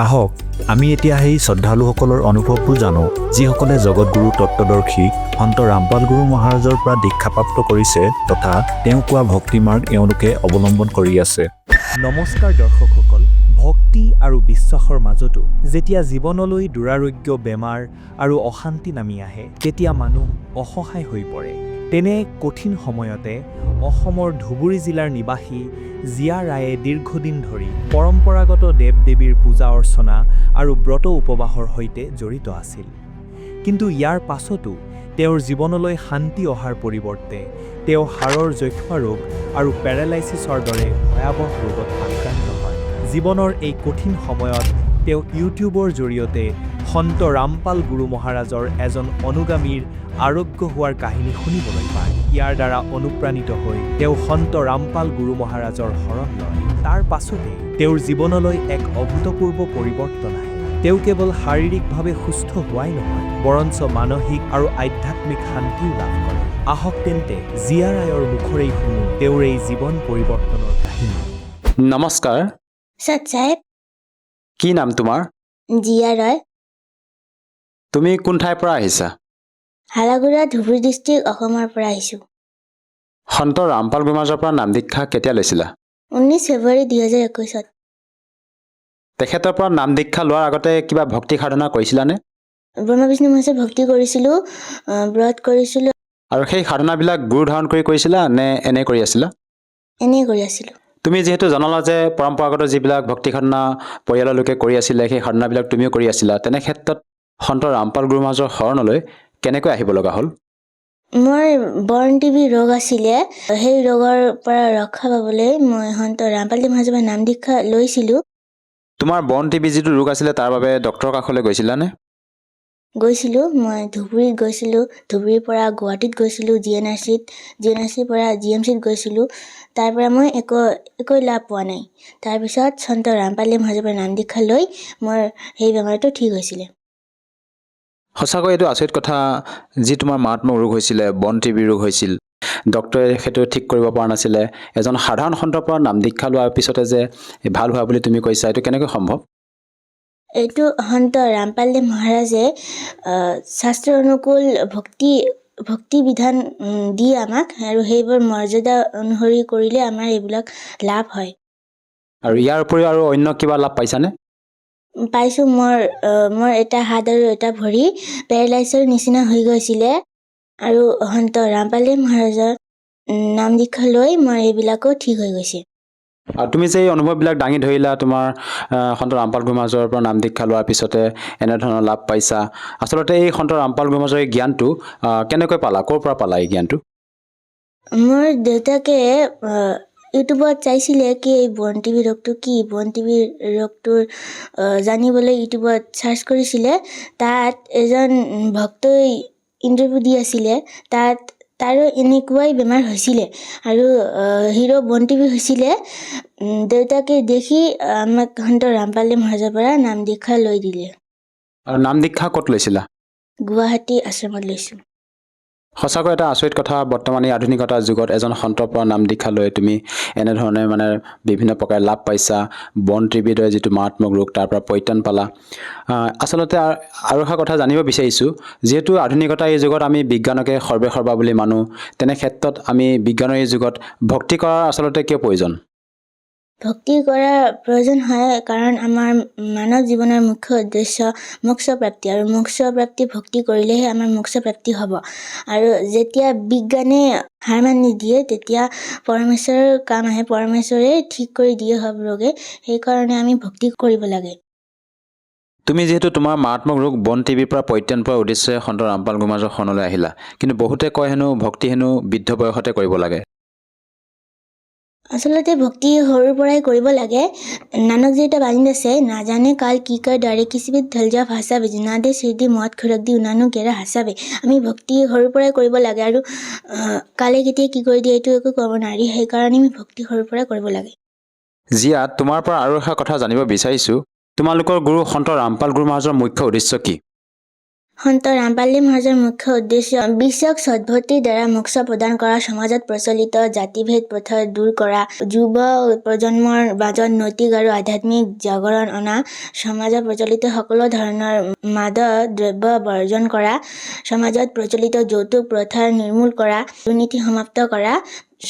আহক আমি এতিয়া সেই শ্ৰদ্ধালুসকলৰ অনুভৱবোৰ জানো, যিসকলে জগতগুৰু তত্ত্বদৰ্শী সন্ত ৰামপাল গুৰু মহাৰাজৰ পৰা দীক্ষাপ্ৰাপ্ত কৰিছে তথা তেওঁ কোৱা ভক্তিমাৰ্গ এওঁলোকে অৱলম্বন কৰি আছে। নমস্কাৰ দৰ্শকসকল, ভক্তি আৰু বিশ্বাসৰ মাজতো যেতিয়া জীৱনলৈ দুৰাৰোগ্য বেমাৰ আৰু অশান্তি নামি আহে তেতিয়া মানুহ অসহায় হৈ পৰে। তেনে কঠিন সময়তে অসমৰ ধুবুৰী জিলাৰ নিবাসী জিয়া ৰায়ে দীৰ্ঘদিন ধৰি পৰম্পৰাগত দেৱ দেৱীৰ পূজা অৰ্চনা আৰু ব্ৰত উপবাসৰ সৈতে জড়িত আছিল। কিন্তু ইয়াৰ পাছতো তেওঁৰ জীৱনলৈ শান্তি অহাৰ পৰিৱৰ্তে তেওঁ হাড়ৰ যক্ষ্মা ৰোগ আৰু পেৰালাইচিছৰ দৰে ভয়াৱহ ৰোগত আক্ৰান্ত হয়। জীৱনৰ এই কঠিন সময়ত তেওঁ ইউটিউবৰ জৰিয়তে সন্ত ৰামপাল গুৰু মহাৰাজৰ এজন অনুগামীৰ আৰোগ্য হোৱাৰ কাহিনী শুনিবলৈ পায়। ইয়াৰ দ্বাৰা অনুপ্ৰাণিত হৈ তেওঁ সন্ত ৰামপাল গুৰু মহাৰাজৰ শৰণ লয়। তাৰ পাছতে তেওঁৰ জীৱনলৈ এক অভূতপূৰ্ব পৰিৱৰ্তন আহে। তেওঁ কেৱল শাৰীৰিকভাৱে সুস্থ হোৱাই নহয়, বৰঞ্চ মানসিক আৰু আধ্যাত্মিক শান্তিও লাভ কৰে। আহক তেন্তে জিয়া ৰায়ৰ মুখৰেই শুনো তেওঁৰ এই জীৱন পৰিৱৰ্তনৰ কাহিনী। নমস্কাৰ, সত সাহেব। কি নাম তোমাৰ? জিয়া ৰয়, তুমি কোন ঠাইৰ পৰা আহিছা? হালাগুৰা ধুবুৰী ডিষ্ট্ৰিক্ট, অসমৰ পৰা আহিছোঁ। সন্ত ৰামপাল গুৰু মহাৰাজৰ পৰা নাম দীক্ষা কেতিয়া লৈছিলা? 19 ফেব্ৰুৱাৰী 2021। তেখেতৰ পৰা নাম দীক্ষা লোৱাৰ আগতে কিবা ভক্তি সাধনা কৰিছিলানে? ব্ৰহ্মা বিষ্ণু মহেশ্বৰ ভক্তি কৰিছিলোঁ, ব্ৰত কৰিছিলোঁ, আৰু সেই সাধনাবিলাক গুৰু ধাৰণ কৰি কৰিছিলা নে এনে কৰি আছিলা? এনেই কৰি আছিলোঁ। তুমি যিহেতু জনালা যে পৰম্পৰাগত যিবিলাক ভক্তি সাধনা পৰিয়ালৰ লোকে কৰি আছিলে সেই সাধনাবিলাক তুমিও কৰি আছিলা, তেনে ক্ষেত্ৰত সন্ত ৰামপাল গুৰু মহাৰাজৰ শৰণলৈ কেনেকৈ আহিব লগা হ'ল? মোৰ বৰ্ণ টিবি ৰোগ আছিলে, সেই ৰোগৰ পৰা ৰক্ষা পাবলৈ মই সন্ত ৰামপাল মহাৰাজৰ পৰা নাম দীক্ষা লৈছিলোঁ। তোমাৰ বন টিবি যিটো ৰোগ আছিলে তাৰ বাবে ডক্টৰৰ কাষলৈ গৈছিলানে? গৈছিলোঁ, মই ধুবুৰীত গৈছিলোঁ, ধুবুৰীৰ পৰা গুৱাহাটীত গৈছিলোঁ, জি এন আৰ চিৰ পৰা GMCত গৈছিলোঁ। তাৰ পৰা মই একো লাভ পোৱা নাই। তাৰপিছত সন্ত ৰামপাল মহাৰাজৰ পৰা নাম দীক্ষা লৈ মোৰ সেই বেমাৰটো ঠিক হৈছিলে। সঁচাকৈ এইটো আচৰিত কথা, যি তোমাৰ মাৰাত্মক ৰোগ হৈছিলে, বন টিবি ৰোগ হৈছিল, ডক্টৰে সেইটো ঠিক কৰিব পৰা নাছিলে, এজন সাধাৰণ সন্তৰ পৰা নাম দীক্ষা লোৱাৰ পিছতে যে ভাল হোৱা বুলি তুমি কৈছা, এইটো কেনেকৈ সম্ভৱ? এইটো সন্ত ৰামপাল মহাৰাজে শাস্ত্ৰ অনুকূল ভক্তি বিধান দিয়ে আমাক, আৰু সেইবোৰ মৰ্যাদা অনুসৰি কৰিলে আমাৰ এইবিলাক লাভ হয়। আৰু ইয়াৰ উপৰিও আৰু অন্য কিবা লাভ পাইছানে? পাইছোঁ মোৰ এটা হাত আৰু এটা ভৰি পেৰালাইজৰ নিচিনা হৈ গৈছিলে আৰু সন্ত ৰামপাল মহাৰাজৰ নাম দীক্ষা লৈ মই এইবিলাকো ঠিক হৈ গৈছে। আৰু তুমি যে এই অনুভৱবিলাক দাঙি ধৰিলা তোমাৰ সন্ত ৰামপাল গুৰু মহাৰাজৰ পৰা নাম দীক্ষা লোৱাৰ পিছতে এনেধৰণৰ লাভ পাইছা, আচলতে এই সন্ত ৰামপাল গুৰু মহাৰাজৰ এই জ্ঞানটো কেনেকৈ পালা, ক'ৰ পৰা পালা এই জ্ঞানটো? মোৰ দেউতাকে ইউটিউবত চাইছিলে কি এই বন টিবি ৰোগটো কি, বন টিবি ৰোগটোৰ জানিবলৈ ইউটিউবত চাৰ্চ কৰিছিলে। তাত এজন ভক্তই ইণ্টাৰভিউ দি আছিলে, তাৰো এনেকুৱাই বেমাৰ হৈছিলে আৰু হিৰো বন টিবি হৈছিলে। দেউতাকে দেখি আমাক সন্ত ৰামপাল মহাৰাজৰ পৰা নাম দীক্ষা লৈ দিলে। আৰু নাম দীক্ষা ক'ত লৈছিলা? গুৱাহাটী আশ্ৰমত লৈছোঁ। সঁচাকৈ এটা আচৰিত কথা, বৰ্তমান এই আধুনিকতাৰ যুগত এজন সন্তৰ পৰা নাম দীক্ষা লৈ তুমি এনেধৰণে বিভিন্ন প্ৰকাৰে লাভ পাইছা, বন টিবিৰ দৰে যিটো মাৰাত্মক ৰোগ তাৰ পৰা পৰিত্ৰাণ পালা। আচলতে আৰু এটা কথা জানিব বিচাৰিছোঁ, যিহেতু আধুনিকতাৰ এই যুগত আমি বিজ্ঞানকে সৰ্বেসৰ্বা বুলি মানো, তেনে ক্ষেত্ৰত আমি বিজ্ঞানৰ এই যুগত ভক্তি কৰাৰ আচলতে কিয় প্ৰয়োজন? ভক্তি কৰাৰ প্ৰয়োজন হয় কাৰণ আমাৰ মানৱ জীৱনৰ মুখ্য উদ্দেশ্য মোক্ষ প্ৰাপ্তি, আৰু মোক্ষ প্ৰাপ্তি ভক্তি কৰিলেহে আমাৰ মোক্ষ প্ৰাপ্তি হ'ব। আৰু যেতিয়া বিজ্ঞানে হাৰ মানি দিয়ে তেতিয়া পৰমেশ্বৰৰ কাম আহে, পৰমেশ্বৰে ঠিক কৰি দিয়ে সকলোকে, সেইকাৰণে আমি ভক্তি কৰিব লাগে। তুমি যিহেতু তোমাৰ মাৰাত্মক ৰোগ বন টিবিৰ পৰা পৰিত্ৰাণ পোৱাৰ উদ্দেশ্যে সন্ত ৰামপাল গুৰু মহাৰাজৰ শৰণলৈ আহিলা, কিন্তু বহুতে কয় হেনো ভক্তি হেনো বৃদ্ধ বয়সতে কৰিব লাগে। আচলতে ভক্তি সৰুৰ পৰাই কৰিব লাগে। নানকজীৰ এটা বাণী আছে, নাজানে কাল কি কাৰ ডাৰে কিচিবিত ঢল যা ভাচাবে, নাদে চিৰদি মত খৰক দি উনানো কেৰা হাচাবে। আমি ভক্তি সৰুৰ পৰাই কৰিব লাগে আৰু কালে কেতিয়া কি কৰি দিয়ে এইটো একো ক'ব নোৱাৰি, সেইকাৰণে আমি ভক্তি সৰুৰ পৰাই কৰিব লাগে। জিয়া, তোমাৰ পৰা আৰু এটা কথা জানিব বিচাৰিছোঁ, তোমালোকৰ গুৰু সন্ত ৰামপাল গুৰু মহাৰাজৰ মুখ্য উদ্দেশ্য কি? সন্ত ৰামপাল মহাৰাজৰ মুখ্য উদ্দেশ্য বিশ্বক সদ্ভক্তিৰ দ্বাৰা মোক্ষ প্ৰদান কৰা, সমাজত প্ৰচলিত জাতিভেদ প্ৰথা দূৰ কৰা, যুৱ প্ৰজন্মৰ মাজত নৈতিক আৰু আধ্যাত্মিক জাগৰণ অনা, সমাজত প্ৰচলিত সকলো ধৰণৰ মাদক দ্ৰব্য বৰ্জন কৰা, সমাজত প্ৰচলিত যৌতুক প্ৰথা নিৰ্মূল কৰা, দুৰ্নীতি সমাপ্ত কৰা,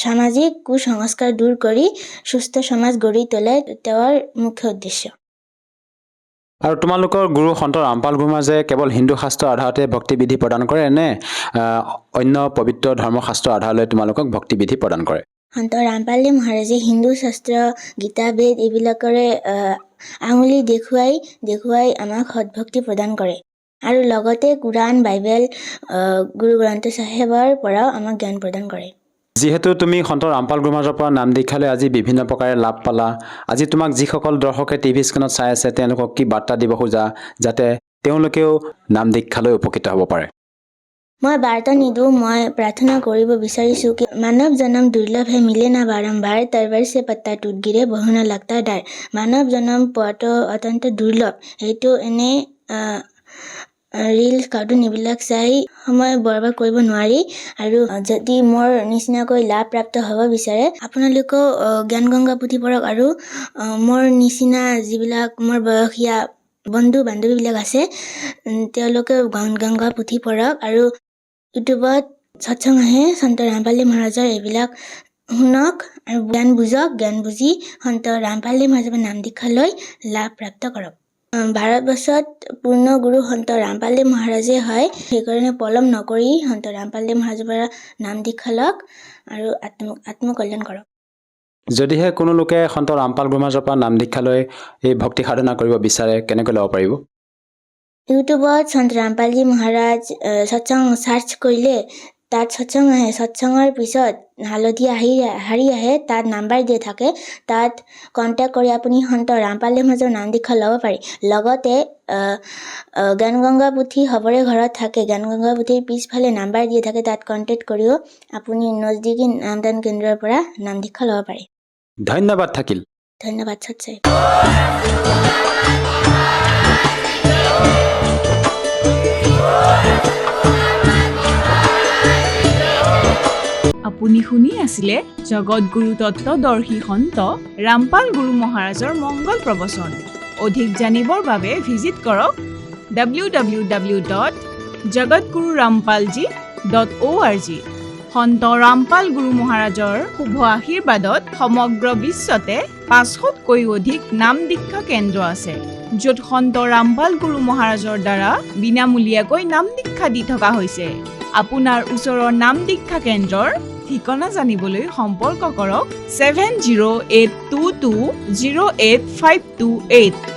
সামাজিক কুসংস্কাৰ দূৰ কৰি সুস্থ সমাজ গঢ়ি তোলাই তেওঁৰ মুখ্য উদ্দেশ্য। আৰু তোমালোকৰ গুৰু সন্ত ৰামপাল গুৰু মহাৰাজে কেৱল হিন্দু শাস্ত্ৰৰ আধাৰতে ভক্তিবিধি প্ৰদান কৰে নে অন্য পবিত্ৰ ধৰ্মশাস্ত্ৰৰ আধাৰ লৈ তোমালোকক ভক্তিবিধি প্ৰদান কৰে? সন্ত ৰামপাল মহাৰাজে হিন্দু শাস্ত্ৰ, গীতা, বেদ এইবিলাকৰে আঙুলি দেখুৱাই আমাক সৎভক্তি প্ৰদান কৰে আৰু লগতে কুৰাণ, বাইবেল, গুৰু গ্ৰন্থ চাহেবৰ পৰাও আমাক জ্ঞান প্ৰদান কৰে। যিহেতু তুমি সন্ত ৰামপাল গুৰু মহাৰাজৰ পৰা নাম দীক্ষা লৈ আজি বিভিন্ন প্ৰকাৰে লাভ পালা, আজি তোমাক যিসকল দৰ্শকে টিভি স্ক্ৰীণত চাই আছে তেওঁলোকক কি বাৰ্তা দিব খোজা যাতে তেওঁলোকেও নাম দীক্ষা লৈ উপকৃত হ'ব পাৰে? মই বাৰ্তা নিদিওঁ, মই প্ৰাৰ্থনা কৰিব বিচাৰিছোঁ কি মানৱ জনম দুৰ্লভ হে মিলে না বাৰম্বাৰ, তৰবাৰ সে পত্তা টুট গিৰে বহু না লাগতা ডাৰ। মানৱ জনম পোৱাটো অত্যন্ত দুৰ্লভ। সেইটো এনে ৰিলছ, কাৰ্টুন এইবিলাক চাই সময় বৰবাদ কৰিব নোৱাৰি। আৰু যদি মোৰ নিচিনাকৈ লাভ প্ৰাপ্ত হ'ব বিচাৰে আপোনালোকেও জ্ঞান গংগা পুথি পঢ়ক আৰু মোৰ নিচিনা যিবিলাক মোৰ বয়সীয়া বন্ধু বান্ধৱীবিলাক আছে তেওঁলোকে জ্ঞান গংগা পুথি পঢ়ক আৰু ইউটিউবত সৎসং আহে সন্ত ৰামপাল মহাৰাজৰ এইবিলাক শুনক আৰু জ্ঞান বুজক, জ্ঞান বুজি সন্ত ৰামপাল মহাৰাজৰ নাম দীক্ষা লৈ লাভ প্ৰাপ্ত কৰক। ভাৰতবৰ্ষত পূৰ্ণ গুৰু সন্ত ৰামপাল মহাৰাজে হয়, সেইকাৰণে পলম নকৰি সন্ত ৰামপাল মহাৰাজৰ পৰা নাম দীক্ষা লওক আৰু আত্মকল্যাণ কৰক। যদিহে কোনো লোকে সন্ত ৰামপাল গুৰু মহাৰাজৰ পৰা নাম দীক্ষা লৈ এই ভক্তি সাধনা কৰিব বিচাৰে কেনেকৈ ল'ব পাৰিব? ইউটিউবত সন্ত ৰামপাল মহাৰাজ সৎসং চাৰ্চ কৰিলে তাত সৎসং আহে, সৎসঙৰ পিছত হালধীয়া শাৰী আহে, তাত নাম্বাৰ দিয়া থাকে, তাত কণ্টেক্ট কৰি আপুনি সন্ত ৰামপাল মহাৰাজৰ নাম দীক্ষা ল'ব পাৰি। লগতে জ্ঞান গংগা পুথি সবৰে ঘৰত থাকে, জ্ঞান গংগা পুথিৰ পিছফালে নাম্বাৰ দিয়া থাকে, তাত কণ্টেক্ট কৰিও আপুনি নজদিকি নামদান কেন্দ্ৰৰ পৰা নাম দীক্ষা ল'ব পাৰে। ধন্যবাদ থাকিল। ধন্যবাদ সৎসাই। আপুনি শুনি আছিলে জগতগুৰু তত্ত্বদৰ্শী সন্ত ৰামপাল গুৰু মহাৰাজৰ মংগল প্ৰবচন। অধিক জানিবৰ বাবে ভিজিট কৰক www.jagatgururampalji.org। সন্ত ৰামপাল গুৰু মহাৰাজৰ শুভ আশীৰ্বাদত সমগ্ৰ বিশ্বতে 500তকৈও অধিক নাম দীক্ষা কেন্দ্ৰ আছে। য'ত সন্ত ৰামপাল গুৰু মহাৰাজৰ দ্বাৰা বিনামূলীয়াকৈ নাম দীক্ষা দি থকা হৈছে। আপোনাৰ ওচৰৰ নাম দীক্ষা কেন্দ্ৰৰ ঠিকনা জানিবলৈ সম্পৰ্ক কৰক 7082208528।